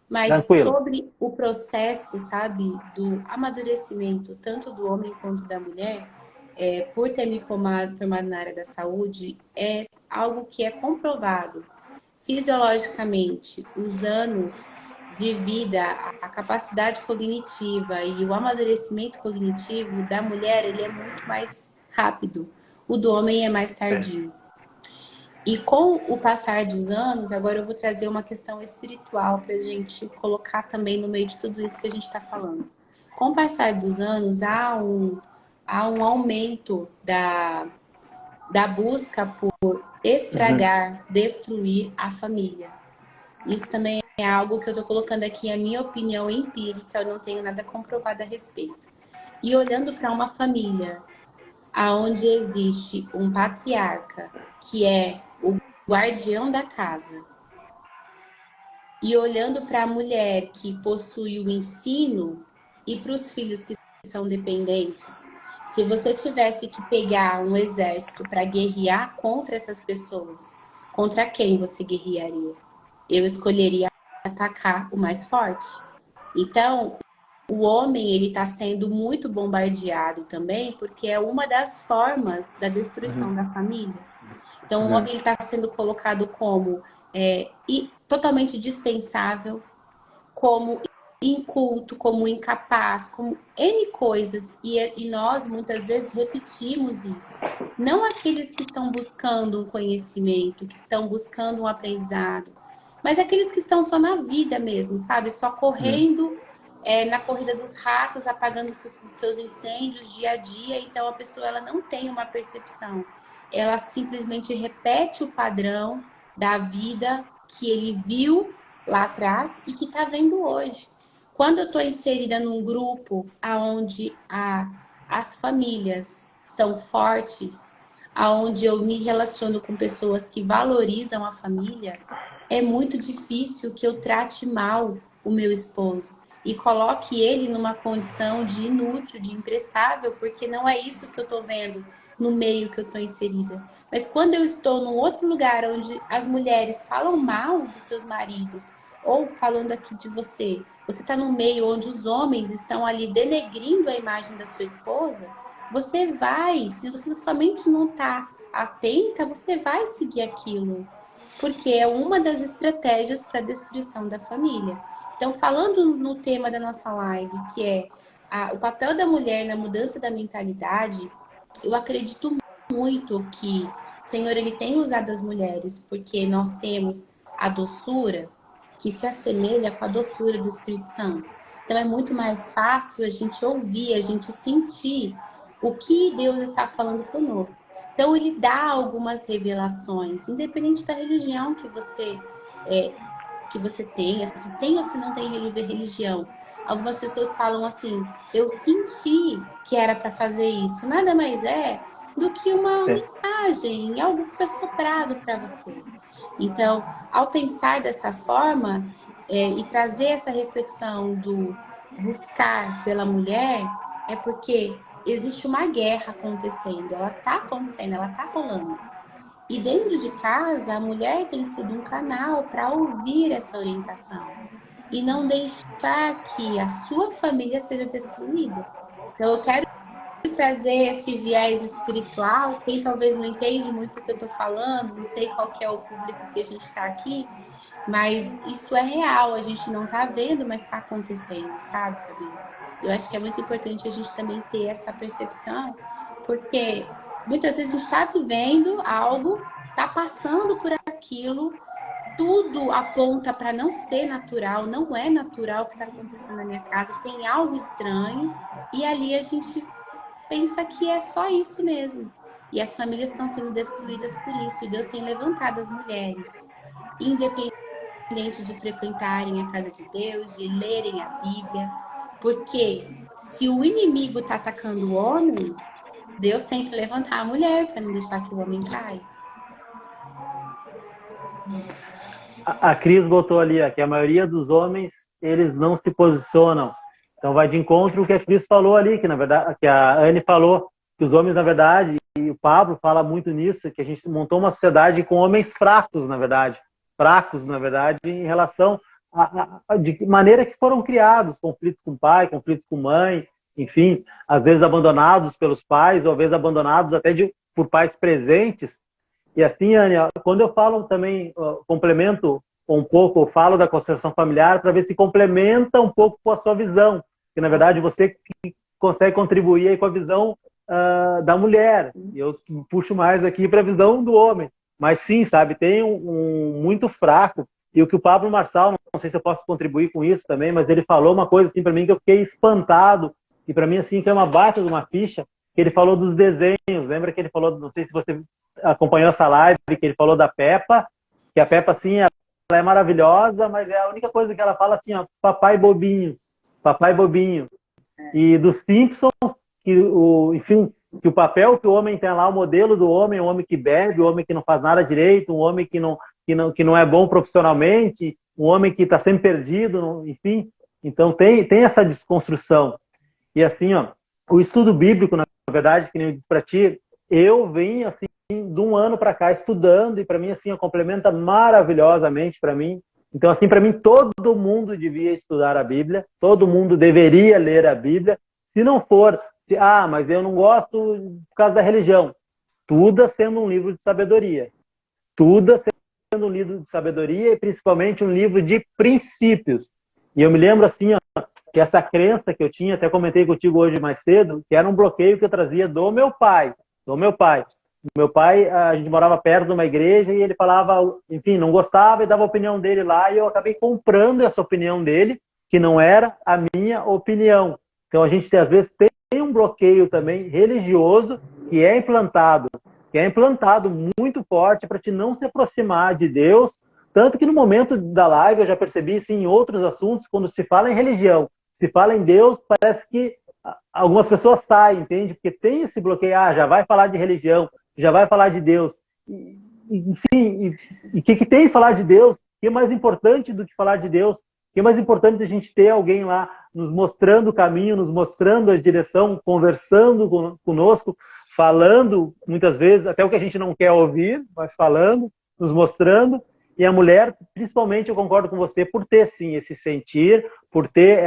Mas sobre o processo, sabe, do amadurecimento, tanto do homem quanto da mulher, por ter me formado na área da saúde, é algo que é comprovado. Fisiologicamente, os anos de vida, a capacidade cognitiva e o amadurecimento cognitivo da mulher, ele é muito mais rápido. O do homem é mais tardio. E com o passar dos anos, agora eu vou trazer uma questão espiritual para a gente colocar também no meio de tudo isso que a gente está falando. Com o passar dos anos, há um aumento da busca por estragar, destruir a família. Isso também é algo que eu estou colocando aqui, a minha opinião empírica, eu não tenho nada comprovado a respeito. E olhando para uma família onde existe um patriarca, que é o guardião da casa, e olhando para a mulher que possui o ensino e para os filhos que são dependentes, se você tivesse que pegar um exército para guerrear contra essas pessoas, contra quem você guerrearia? Eu escolheria atacar o mais forte. Então, o homem ele está sendo muito bombardeado também, porque é uma das formas da destruição da família. Então, o homem está sendo colocado como totalmente dispensável, como inculto, como incapaz, como N coisas, e nós muitas vezes repetimos isso. Não aqueles que estão buscando um conhecimento, que estão buscando um aprendizado, mas aqueles que estão só na vida mesmo, sabe? Só correndo na corrida dos ratos, apagando seus incêndios dia a dia. Então a pessoa ela não tem uma percepção, ela simplesmente repete o padrão da vida que ele viu lá atrás e que está vendo hoje. Quando eu estou inserida num grupo onde as famílias são fortes, aonde eu me relaciono com pessoas que valorizam a família, é muito difícil que eu trate mal o meu esposo e coloque ele numa condição de inútil, de imprestável, porque não é isso que eu estou vendo no meio que eu estou inserida. Mas quando eu estou num outro lugar onde as mulheres falam mal dos seus maridos, ou falando aqui de você, você está num meio onde os homens estão ali denegrindo a imagem da sua esposa, você vai, se você somente não está atenta, você vai seguir aquilo. Porque é uma das estratégias para a destruição da família. Então, falando no tema da nossa live, que é o papel da mulher na mudança da mentalidade, eu acredito muito que o Senhor ele tem usado as mulheres, porque nós temos a doçura que se assemelha com a doçura do Espírito Santo. Então é muito mais fácil a gente ouvir, a gente sentir o que Deus está falando conosco. Então ele dá algumas revelações, independente da religião que você tenha, se tem ou se não tem religião. Algumas pessoas falam assim: eu senti que era para fazer isso. Nada mais é do que uma mensagem, algo que foi soprado para você. Então, ao pensar dessa forma e trazer essa reflexão do buscar pela mulher, é porque existe uma guerra acontecendo, ela está acontecendo, ela está rolando. E dentro de casa, a mulher tem sido um canal para ouvir essa orientação e não deixar que a sua família seja destruída. Então, eu quero trazer esse viés espiritual. Quem talvez não entende muito o que eu estou falando, não sei qual que é o público que a gente está aqui, mas isso é real, a gente não está vendo, mas está acontecendo, sabe, Fabi? Eu acho que é muito importante a gente também ter essa percepção, porque muitas vezes a gente está vivendo algo, está passando por aquilo, tudo aponta para não ser natural, não é natural o que está acontecendo na minha casa, tem algo estranho, e ali a gente pensa que é só isso mesmo. E as famílias estão sendo destruídas por isso, e Deus tem levantado as mulheres, independente de frequentarem a casa de Deus, de lerem a Bíblia, porque se o inimigo está atacando o homem, Deus tem que levantar a mulher para não deixar que o homem caia. A Cris botou ali, ó, que a maioria dos homens, eles não se posicionam. Então vai de encontro o que a Cris falou ali, que na verdade, que a Anne falou, que os homens, na verdade, e o Pablo fala muito nisso, que a gente montou uma sociedade com homens fracos, na verdade. Fracos, na verdade, em relação de maneira que foram criados, conflitos com pai, conflitos com mãe, enfim, às vezes abandonados pelos pais, ou às vezes abandonados até por pais presentes. E assim, Anne, quando eu falo também, complemento um pouco, eu falo da constelação familiar para ver se complementa um pouco com a sua visão. Que, na verdade, você que consegue contribuir aí com a visão da mulher. Eu puxo mais aqui para a visão do homem. Mas sim, sabe, tem um muito fraco. E o que o Pablo Marçal, não sei se eu posso contribuir com isso também, mas ele falou uma coisa assim para mim que eu fiquei espantado. E para mim, assim, que é uma baita de uma ficha, que ele falou dos desenhos. Lembra que ele falou, não sei se você acompanhou essa live, que ele falou da Peppa, que a Peppa, assim, ela é maravilhosa, mas é a única coisa que ela fala assim, ó, papai bobinho, papai bobinho. E dos Simpsons, enfim, que o papel que o homem tem lá, o modelo do homem, o homem que bebe, o homem que não faz nada direito, um homem que não é bom profissionalmente, um homem que está sempre perdido, enfim. Então tem essa desconstrução. E assim, ó, o estudo bíblico, na verdade, que nem eu disse para ti, eu venho assim de um ano para cá estudando e para mim assim complementa maravilhosamente para mim. Então assim, para mim todo mundo devia estudar a Bíblia, todo mundo deveria ler a Bíblia. Se não for, mas eu não gosto por causa da religião, estuda sendo um livro de sabedoria. Estuda sendo um livro de sabedoria e principalmente um livro de princípios. E eu me lembro assim, ó, que essa crença que eu tinha, até comentei contigo hoje mais cedo, que era um bloqueio que eu trazia do meu pai, do meu pai. Meu pai, a gente morava perto de uma igreja e ele falava, enfim, não gostava e dava a opinião dele lá, e eu acabei comprando essa opinião dele, que não era a minha opinião. Então a gente às vezes tem um bloqueio também religioso que é implantado muito forte para te não se aproximar de Deus. Tanto que no momento da live eu já percebi, sim, em outros assuntos, quando se fala em religião, se fala em Deus, parece que algumas pessoas saem, entende? Porque tem esse bloqueio, já vai falar de religião, já vai falar de Deus. Enfim, e o que tem falar de Deus? O que é mais importante do que falar de Deus? O que é mais importante a gente ter alguém lá nos mostrando o caminho, nos mostrando a direção, conversando conosco, falando, muitas vezes, até o que a gente não quer ouvir, mas falando, nos mostrando. E a mulher, principalmente, eu concordo com você, por ter, sim, esse sentir, por ter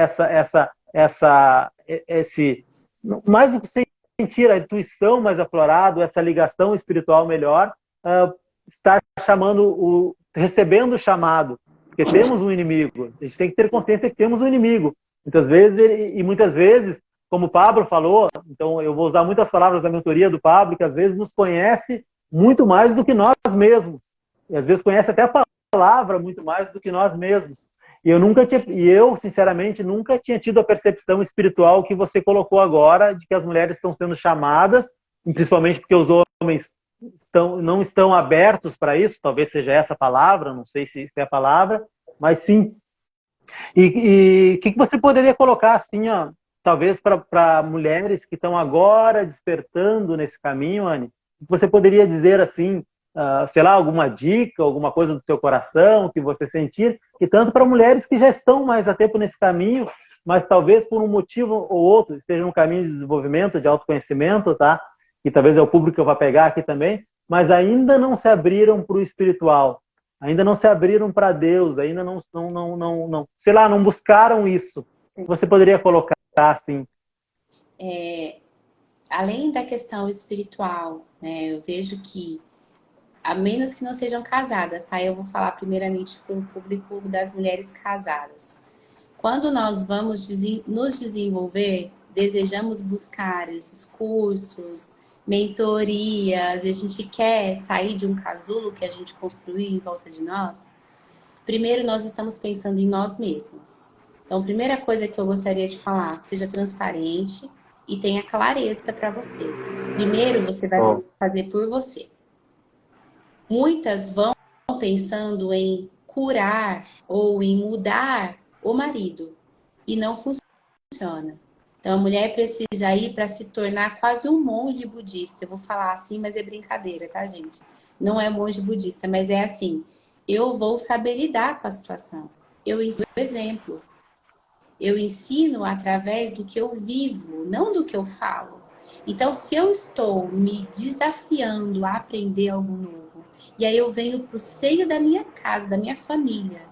esse, mais do que sentir, a intuição mais aflorado, essa ligação espiritual melhor, estar recebendo o chamado, porque temos um inimigo. A gente tem que ter consciência que temos um inimigo. Muitas vezes, como o Pablo falou, então eu vou usar muitas palavras da mentoria do Pablo, que às vezes nos conhece muito mais do que nós mesmos. E às vezes conhece até a palavra muito mais do que nós mesmos. Eu, sinceramente, nunca tinha tido a percepção espiritual que você colocou agora, de que as mulheres estão sendo chamadas, principalmente porque os homens não estão abertos para isso, talvez seja essa a palavra, não sei se é a palavra, mas sim. E o que você poderia colocar, assim, ó, talvez para mulheres que estão agora despertando nesse caminho, Anne, o que você poderia dizer, assim, sei lá, alguma dica, alguma coisa do seu coração que você sentir, e tanto para mulheres que já estão mais a tempo nesse caminho, mas talvez por um motivo ou outro estejam no caminho de desenvolvimento, de autoconhecimento, tá? Que talvez é o público que eu vou pegar aqui também, mas ainda não se abriram para o espiritual, ainda não se abriram para Deus, ainda não, sei lá, não buscaram isso. Você poderia colocar assim? Além da questão espiritual, né, eu vejo que, a menos que não sejam casadas, tá? Eu vou falar primeiramente para o público das mulheres casadas. Quando nós vamos nos desenvolver, desejamos buscar esses cursos, mentorias, e a gente quer sair de um casulo que a gente construiu em volta de nós, primeiro nós estamos pensando em nós mesmos. Então, a primeira coisa que eu gostaria de falar, seja transparente e tenha clareza para você. Primeiro, você vai fazer por você. Muitas vão pensando em curar ou em mudar o marido e não funciona. Então, a mulher precisa ir para se tornar quase um monge budista. Eu vou falar assim, mas é brincadeira, tá, gente? Não é monge budista, mas é assim. Eu vou saber lidar com a situação. Eu ensino exemplo. Eu ensino através do que eu vivo, não do que eu falo. Então, se eu estou me desafiando a aprender algo novo, e aí eu venho para o seio da minha casa, da minha família,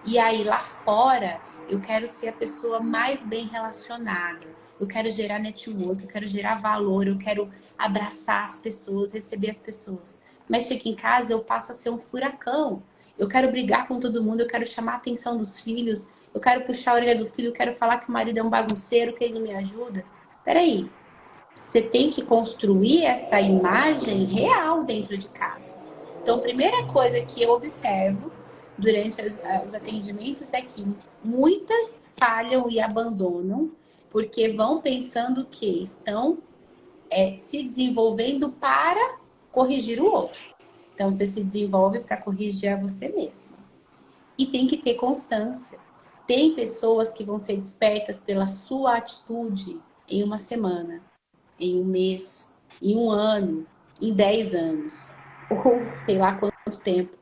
e aí lá fora eu quero ser a pessoa mais bem relacionada, eu quero gerar network, eu quero gerar valor, eu quero abraçar as pessoas, receber as pessoas. Mas chega em casa, eu passo a ser um furacão. Eu quero brigar com todo mundo, eu quero chamar a atenção dos filhos, eu quero puxar a orelha do filho, eu quero falar que o marido é um bagunceiro, que ele não me ajuda. Peraí, você tem que construir essa imagem real dentro de casa. Então, a primeira coisa que eu observo durante os atendimentos é que muitas falham e abandonam porque vão pensando que estão se desenvolvendo para corrigir o outro. Então, você se desenvolve para corrigir a você mesma. E tem que ter constância. Tem pessoas que vão ser despertas pela sua atitude em uma semana, em um mês, em um ano, em 10 anos, ou sei lá quanto tempo.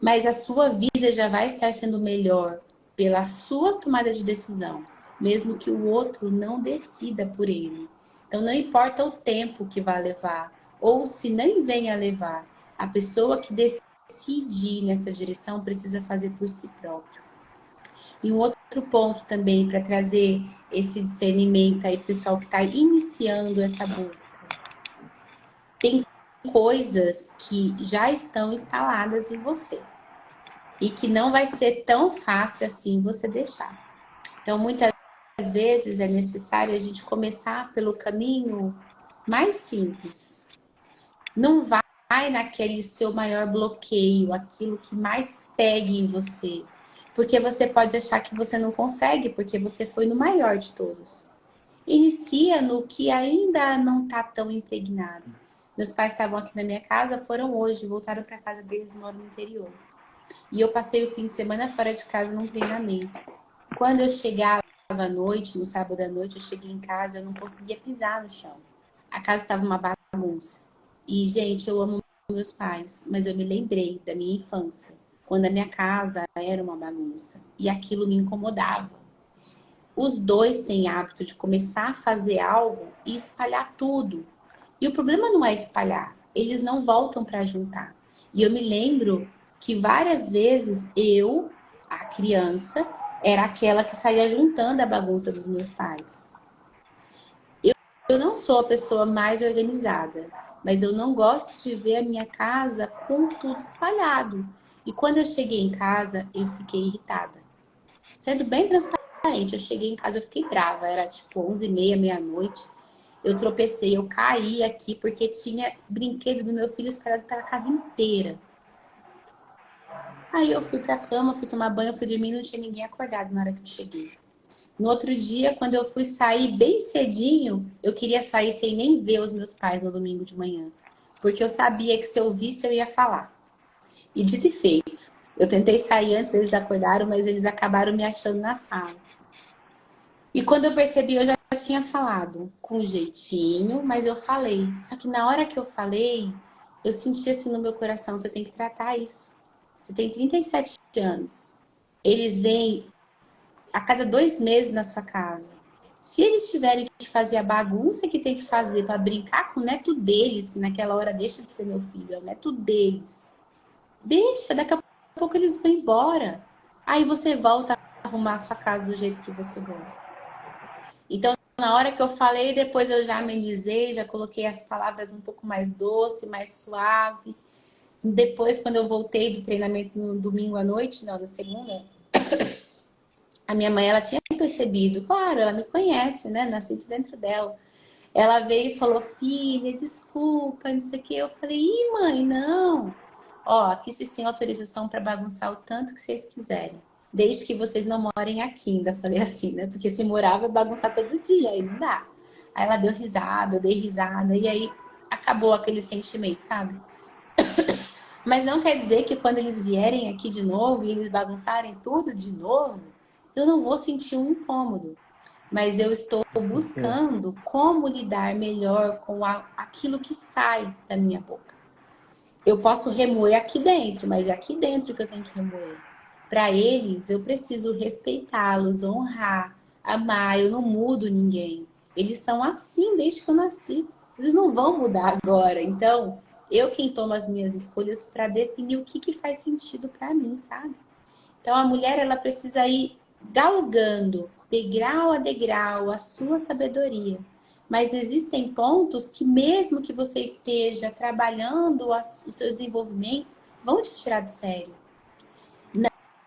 Mas a sua vida já vai estar sendo melhor pela sua tomada de decisão, mesmo que o outro não decida por ele. Então não importa o tempo que vai levar, ou se nem venha levar, a pessoa que decide ir nessa direção precisa fazer por si próprio. E um outro ponto também para trazer esse discernimento aí, pessoal que está iniciando essa busca. Tem coisas que já estão instaladas em você. e que não vai ser tão fácil assim você deixar. Então, muitas vezes é necessário a gente começar pelo caminho mais simples. Não vai naquele seu maior bloqueio, aquilo que mais pegue em você. Porque você pode achar que você não consegue, porque você foi no maior de todos. Inicia no que ainda não está tão impregnado. Meus pais estavam aqui na minha casa, foram hoje, voltaram para casa deles, moram no interior. E eu passei o fim de semana fora de casa num treinamento. Quando eu chegava à noite, no sábado à noite, eu cheguei em casa, eu não conseguia pisar no chão. A casa estava uma bagunça. E, gente, eu amo meus pais, mas eu me lembrei da minha infância, quando a minha casa era uma bagunça. E aquilo me incomodava. Os dois têm hábito de começar a fazer algo e espalhar tudo. E o problema não é espalhar, eles não voltam para juntar. E eu me lembro que várias vezes eu, a criança, era aquela que saía juntando a bagunça dos meus pais. Eu não sou a pessoa mais organizada, mas eu não gosto de ver a minha casa com tudo espalhado. E quando eu cheguei em casa, eu fiquei irritada. Sendo bem transparente, eu cheguei em casa, eu fiquei brava. Era tipo 11h30, meia-noite. Eu tropecei, eu caí aqui porque tinha brinquedo do meu filho espalhado pela casa inteira. Aí eu fui pra cama, fui tomar banho, fui dormir, não tinha ninguém acordado na hora que eu cheguei. No outro dia, quando eu fui sair bem cedinho, eu queria sair sem nem ver os meus pais no domingo de manhã. Porque eu sabia que se eu visse, eu ia falar. E dito e feito. Eu tentei sair antes deles acordarem, mas eles acabaram me achando na sala. E quando eu percebi, eu já tinha falado com jeitinho, mas eu falei. Só que na hora que eu falei, eu senti assim no meu coração, você tem que tratar isso. Você tem 37 anos. Eles vêm a cada 2 meses na sua casa. Se eles tiverem que fazer a bagunça que tem que fazer para brincar com o neto deles, que naquela hora deixa de ser meu filho, é o neto deles. Deixa, daqui a pouco eles vão embora. Aí você volta a arrumar a sua casa do jeito que você gosta. Então, na hora que eu falei, depois eu já amenizei, já coloquei as palavras um pouco mais doce, mais suave. Depois, quando eu voltei de treinamento no domingo à noite, não, na segunda, a minha mãe, ela tinha percebido, claro, ela me conhece, né? Nasci de dentro dela. Ela veio e falou, filha, desculpa, não sei o quê. Eu falei, ih, mãe, não. Ó, aqui vocês têm autorização para bagunçar o tanto que vocês quiserem. Desde que vocês não morem aqui, ainda falei assim, né? Porque se morava, bagunçar todo dia, aí não dá. Aí ela deu risada, eu dei risada, e aí acabou aquele sentimento, sabe? Mas não quer dizer que quando eles vierem aqui de novo e eles bagunçarem tudo de novo, eu não vou sentir um incômodo. Mas eu estou buscando como lidar melhor com aquilo que sai da minha boca. Eu posso remoer aqui dentro, mas é aqui dentro que eu tenho que remoer. Para eles, eu preciso respeitá-los, honrar, amar. Eu não mudo ninguém. Eles são assim desde que eu nasci. Eles não vão mudar agora. Então, eu quem tomo as minhas escolhas para definir o que faz sentido para mim, sabe? Então, a mulher, ela precisa ir galgando, degrau a degrau, a sua sabedoria. Mas existem pontos que, mesmo que você esteja trabalhando o seu desenvolvimento, vão te tirar de sério.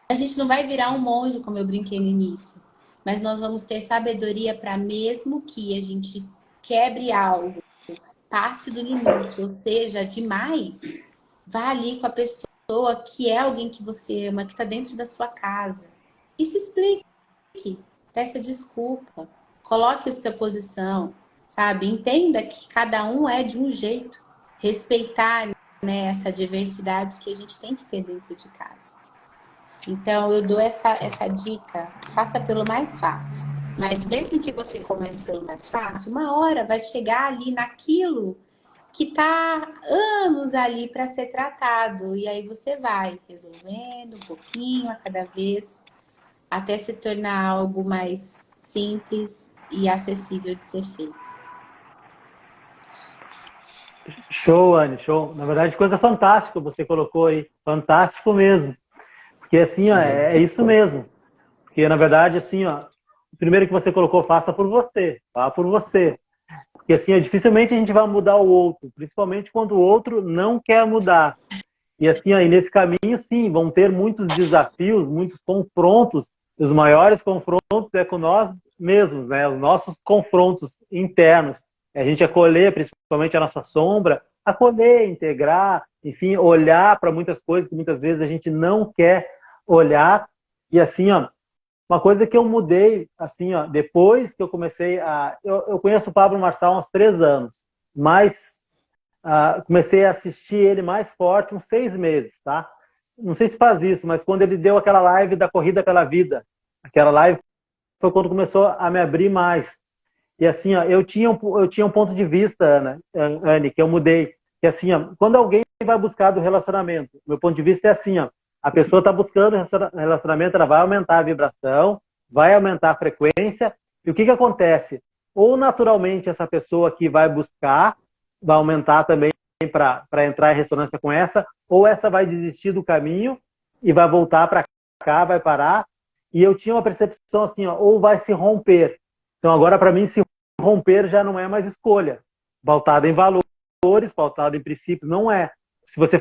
A gente não vai virar um monge, como eu brinquei no início. Mas nós vamos ter sabedoria para, mesmo que a gente quebre algo, passe do limite, ou seja, demais, vá ali com a pessoa que é alguém que você ama, que está dentro da sua casa. E se explique, peça desculpa, coloque a sua posição, sabe? Entenda que cada um é de um jeito. Respeitar, né, essa diversidade que a gente tem que ter dentro de casa. Então, eu dou essa dica, faça pelo mais fácil. Mas mesmo que você comece pelo mais fácil, uma hora vai chegar ali naquilo que está anos ali para ser tratado. E aí você vai resolvendo um pouquinho a cada vez, até se tornar algo mais simples e acessível de ser feito. Show, Anne, show. Na verdade, coisa fantástica você colocou aí. Fantástico mesmo. Porque assim, ó, é isso mesmo. Porque, na verdade, assim, ó, o primeiro que você colocou, faça por você. Vá por você. Porque assim, dificilmente a gente vai mudar o outro. Principalmente quando o outro não quer mudar. E assim, aí nesse caminho, sim, vão ter muitos desafios, muitos confrontos. Os maiores confrontos é com nós mesmos, né? Os nossos confrontos internos. É a gente acolher, principalmente a nossa sombra, acolher, integrar, enfim, olhar para muitas coisas que muitas vezes a gente não quer olhar. E assim, ó, uma coisa que eu mudei, assim, ó, depois que eu comecei a. Eu conheço o Pablo Marçal há uns 3 anos, mas comecei a assistir ele mais forte uns 6 meses, tá? Não sei se faz isso, mas quando ele deu aquela live da Corrida pela Vida, aquela live foi quando começou a me abrir mais. E assim, ó, eu tinha um ponto de vista, Ana, Anne, que eu mudei. Que assim, ó, quando alguém vai buscar do relacionamento, meu ponto de vista é assim, ó, a pessoa está buscando relacionamento, ela vai aumentar a vibração, vai aumentar a frequência, e o que acontece? Ou naturalmente essa pessoa que vai buscar vai aumentar também para entrar em ressonância com essa, ou essa vai desistir do caminho e vai voltar para cá, vai parar. E eu tinha uma percepção assim, ó, ou vai se romper. Então agora para mim se romper já não é mais escolha, pautada em valores, pautada em princípios, não é. Se você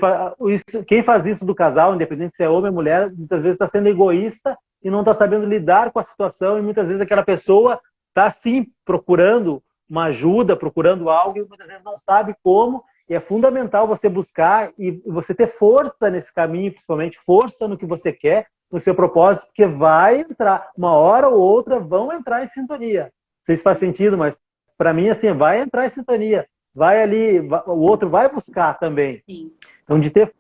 quem faz isso do casal, independente se é homem ou mulher, muitas vezes está sendo egoísta e não está sabendo lidar com a situação, e muitas vezes aquela pessoa está sim procurando uma ajuda, procurando algo, e muitas vezes não sabe como, e é fundamental você buscar e você ter força nesse caminho, principalmente força no que você quer, no seu propósito, porque vai entrar, uma hora ou outra vão entrar em sintonia. Não sei se faz sentido, mas para mim, assim, vai entrar em sintonia. Vai ali, o outro vai buscar também. Sim. Então, de ter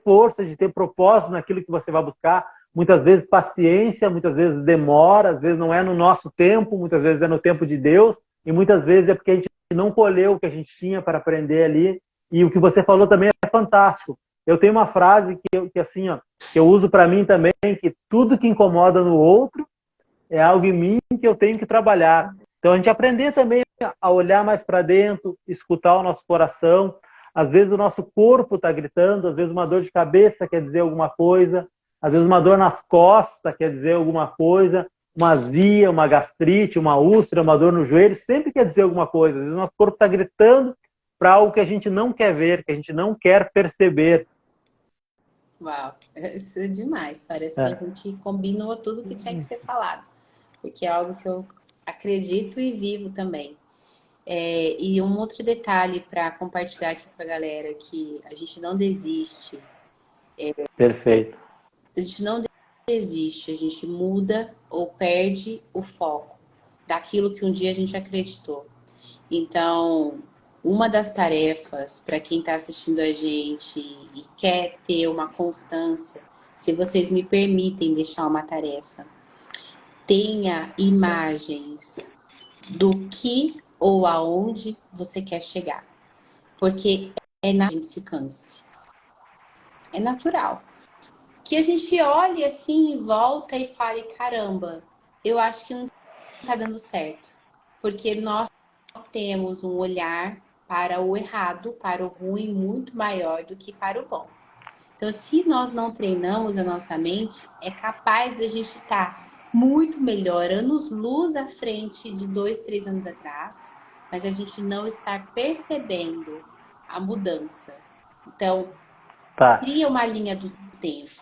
força, de ter propósito naquilo que você vai buscar, muitas vezes paciência, muitas vezes demora, às vezes não é no nosso tempo, muitas vezes é no tempo de Deus, e muitas vezes é porque a gente não colheu o que a gente tinha para aprender ali. E o que você falou também é fantástico. Eu tenho uma frase que assim, ó, que eu uso para mim também, que tudo que incomoda no outro é algo em mim que eu tenho que trabalhar. Então a gente aprender também a olhar mais para dentro, escutar o nosso coração. Às vezes o nosso corpo está gritando, às vezes uma dor de cabeça quer dizer alguma coisa, às vezes uma dor nas costas quer dizer alguma coisa, uma azia, uma gastrite, uma úlcera, uma dor no joelho, sempre quer dizer alguma coisa. Às vezes o nosso corpo está gritando para algo que a gente não quer ver, que a gente não quer perceber. Uau, isso é demais. Parece que a gente combinou tudo que tinha que ser falado, porque é algo que eu acredito e vivo também. E um outro detalhe para compartilhar aqui com a galera, que a gente não desiste. Perfeito. A gente não desiste, a gente muda ou perde o foco daquilo que um dia a gente acreditou. Então, uma das tarefas para quem está assistindo a gente e quer ter uma constância, se vocês me permitem deixar uma tarefa, tenha imagens do que ou aonde você quer chegar. Porque é na gente se canse. É natural. Que a gente olhe assim em volta e fale, caramba, eu acho que não está dando certo. Porque nós temos um olhar para o errado, para o ruim, muito maior do que para o bom. Então, se nós não treinamos a nossa mente, é capaz da gente estar muito melhor, anos-luz à frente de 2, 3 anos atrás, mas a gente não estar percebendo a mudança. Então, cria uma linha do tempo.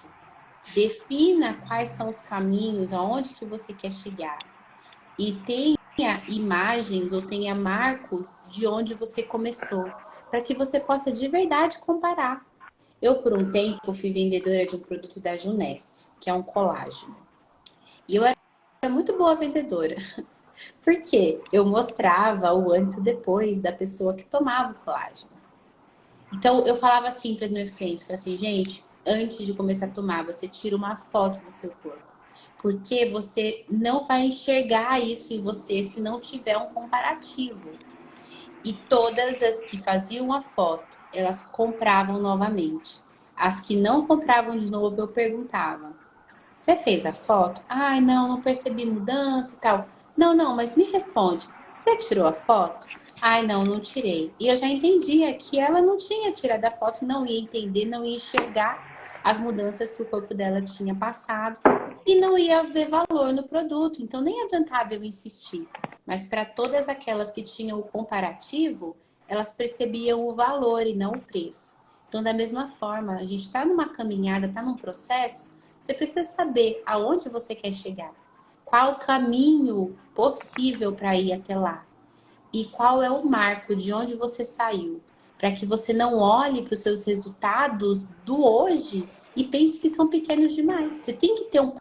Defina quais são os caminhos, aonde que você quer chegar. E tenha imagens ou tenha marcos de onde você começou, para que você possa de verdade comparar. Eu, por um tempo, fui vendedora de um produto da Junesse, que é um colágeno. E eu era muito boa vendedora. Porque eu mostrava o antes e depois da pessoa que tomava o colágeno. Então, eu falava assim para os meus clientes, falava assim, gente, antes de começar a tomar, você tira uma foto do seu corpo. Porque você não vai enxergar isso em você se não tiver um comparativo. E todas as que faziam a foto, elas compravam novamente. As que não compravam de novo, eu perguntava, você fez a foto? Ai, não percebi mudança e tal. Não, mas me responde, você tirou a foto? Ai, não tirei. E eu já entendia que ela não tinha tirado a foto, não ia entender, não ia enxergar as mudanças que o corpo dela tinha passado e não ia ver valor no produto. Então, nem adiantava eu insistir. Mas para todas aquelas que tinham o comparativo, elas percebiam o valor e não o preço. Então, da mesma forma, a gente está numa caminhada, está num processo, você precisa saber aonde você quer chegar. Qual o caminho possível para ir até lá? E qual é o marco de onde você saiu? Para que você não olhe para os seus resultados do hoje e pense que são pequenos demais. Você tem que ter um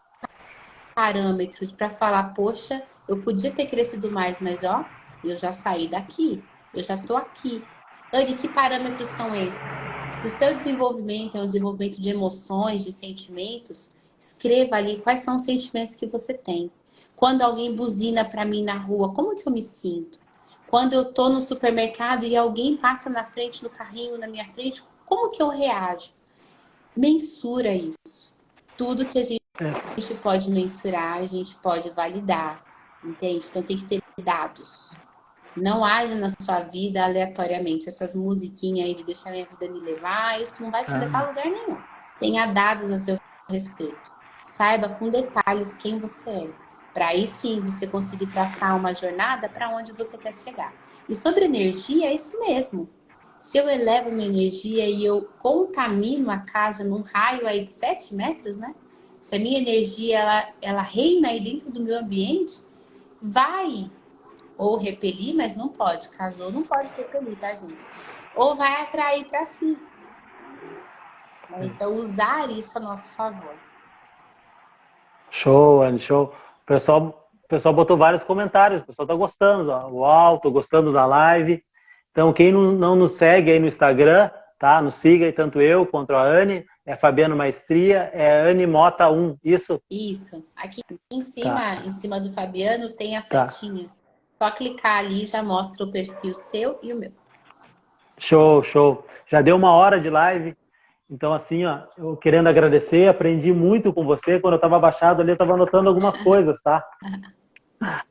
parâmetro para falar, poxa, eu podia ter crescido mais, mas ó, eu já saí daqui, eu já estou aqui. Anne, que parâmetros são esses? Se o seu desenvolvimento é um desenvolvimento de emoções, de sentimentos, escreva ali quais são os sentimentos que você tem. Quando alguém buzina para mim na rua, como que eu me sinto? Quando eu estou no supermercado e alguém passa na frente, no carrinho, na minha frente, como que eu reajo? Mensura isso. Tudo que a gente pode mensurar, a gente pode validar, entende? Então tem que ter dados. Não haja na sua vida aleatoriamente. Essas musiquinhas aí de deixar minha vida me levar, isso não vai te levar a lugar nenhum. Tenha dados a seu respeito. Saiba com detalhes quem você é. Para aí sim você conseguir traçar uma jornada para onde você quer chegar. E sobre energia, é isso mesmo. Se eu elevo minha energia e eu contamino a casa num raio aí de 7 metros, né? Se a minha energia ela reina aí dentro do meu ambiente, vai ou repelir, mas não pode. Casou, não pode repelir, tá, gente? Ou vai atrair para si. Né? Então, usar isso a nosso favor. Show, Anne, show. O pessoal botou vários comentários, o pessoal tá gostando. Ó. Uau, tô gostando da live. Então, quem não nos segue aí no Instagram, tá? Nos siga aí, tanto eu quanto a Anne. É Fabiano Maestria, é Anne Mota 1, isso? Isso. Aqui Tá, em cima do Fabiano, tem a tá. setinha. Só clicar ali já mostra o perfil seu e o meu. Show, show. Já deu 1 hora de live. Então, assim, ó, eu querendo agradecer, aprendi muito com você. Quando eu estava abaixado ali, eu estava anotando algumas coisas, tá?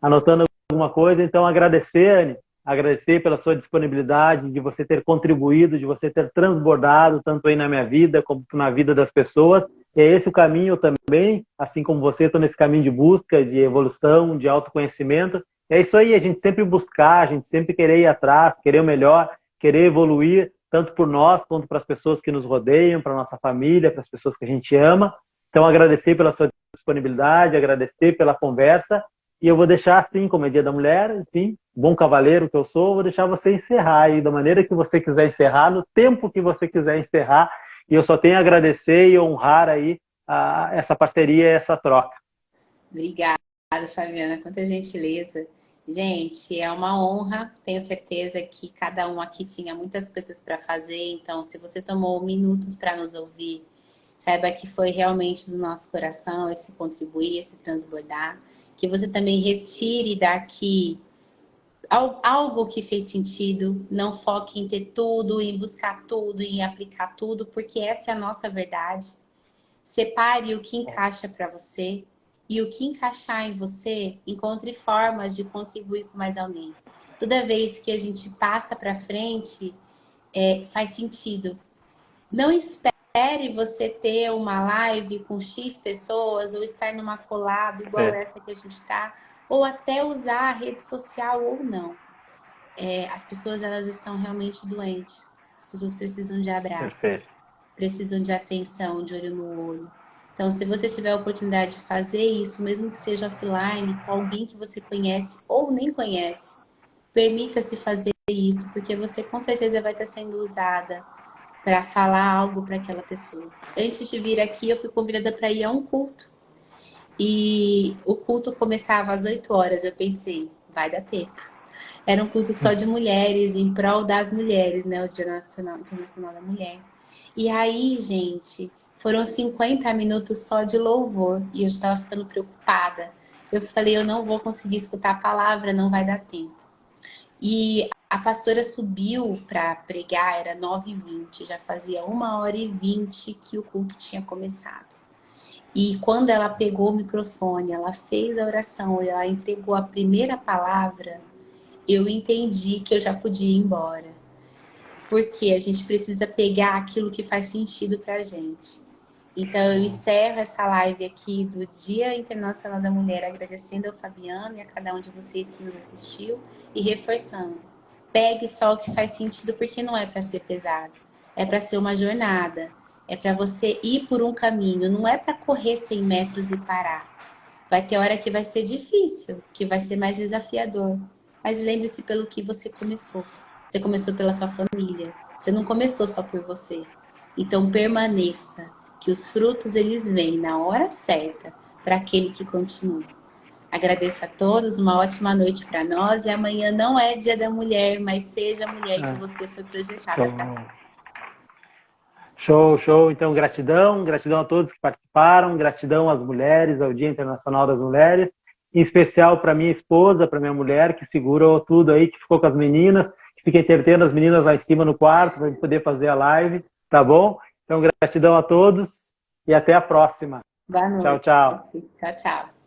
Anotando alguma coisa. Então, agradecer, Anne, agradecer pela sua disponibilidade, de você ter contribuído, de você ter transbordado, tanto aí na minha vida, como na vida das pessoas. E é esse o caminho também, assim como você, estou nesse caminho de busca, de evolução, de autoconhecimento. É isso aí, a gente sempre buscar, a gente sempre querer ir atrás, querer o melhor, querer evoluir, tanto por nós, quanto para as pessoas que nos rodeiam, para a nossa família, para as pessoas que a gente ama. Então, agradecer pela sua disponibilidade, agradecer pela conversa. E eu vou deixar assim, como é Dia da Mulher, enfim, bom cavaleiro que eu sou, vou deixar você encerrar aí da maneira que você quiser encerrar, no tempo que você quiser encerrar. E eu só tenho a agradecer e honrar aí essa parceria, essa troca. Obrigada, Fabiana. Quanta gentileza. Gente, é uma honra. Tenho certeza que cada um aqui tinha muitas coisas para fazer. Então, se você tomou minutos para nos ouvir, saiba que foi realmente do nosso coração esse contribuir, esse transbordar. Que você também retire daqui algo que fez sentido. Não foque em ter tudo, em buscar tudo, em aplicar tudo, porque essa é a nossa verdade. Separe o que encaixa para você e o que encaixar em você, encontre formas de contribuir com mais alguém. Toda vez que a gente passa para frente, faz sentido. Não espere você ter uma live com X pessoas ou estar numa collab igual Perfeito, essa que a gente está, ou até usar a rede social ou não. As pessoas elas estão realmente doentes. As pessoas precisam de abraço, perfeito. precisam de atenção, de olho no olho. Então, se você tiver a oportunidade de fazer isso, mesmo que seja offline, com alguém que você conhece ou nem conhece, permita-se fazer isso, porque você com certeza vai estar sendo usada para falar algo para aquela pessoa. Antes de vir aqui, eu fui convidada para ir a um culto. E o culto começava às 8 horas. Eu pensei, vai dar tempo. Era um culto só de mulheres, em prol das mulheres, né? O Dia Nacional Internacional da Mulher. E aí, gente, foram 50 minutos só de louvor. E eu estava ficando preocupada. Eu falei, eu não vou conseguir escutar a palavra, não vai dar tempo. E a pastora subiu para pregar, era 9h20, já fazia 1h20 que o culto tinha começado. E quando ela pegou o microfone, ela fez a oração, ela entregou a primeira palavra, eu entendi que eu já podia ir embora. Porque a gente precisa pegar aquilo que faz sentido pra gente. Então, eu encerro essa live aqui do Dia Internacional da Mulher, agradecendo ao Fabiano e a cada um de vocês que nos assistiu e reforçando. Pegue só o que faz sentido, porque não é para ser pesado. é para ser uma jornada, é para você ir por um caminho, não é para correr 100 metros e parar. Vai ter hora que vai ser difícil, que vai ser mais desafiador. Mas lembre-se pelo que você começou. Você começou pela sua família. Você não começou só por você. Então permaneça, que os frutos eles vêm na hora certa para aquele que continua. Agradeço a todos, uma ótima noite para nós. E amanhã não é Dia da Mulher, mas seja a mulher que você foi projetada para. Show, show. Então, gratidão a todos que participaram, gratidão às mulheres, ao Dia Internacional das Mulheres, em especial para minha esposa, para minha mulher, que segurou tudo aí, que ficou com as meninas, que fica entretendo as meninas lá em cima no quarto, para poder fazer a live, tá bom? Então, gratidão a todos e até a próxima. Boa noite. Tchau, tchau. Tchau, tchau.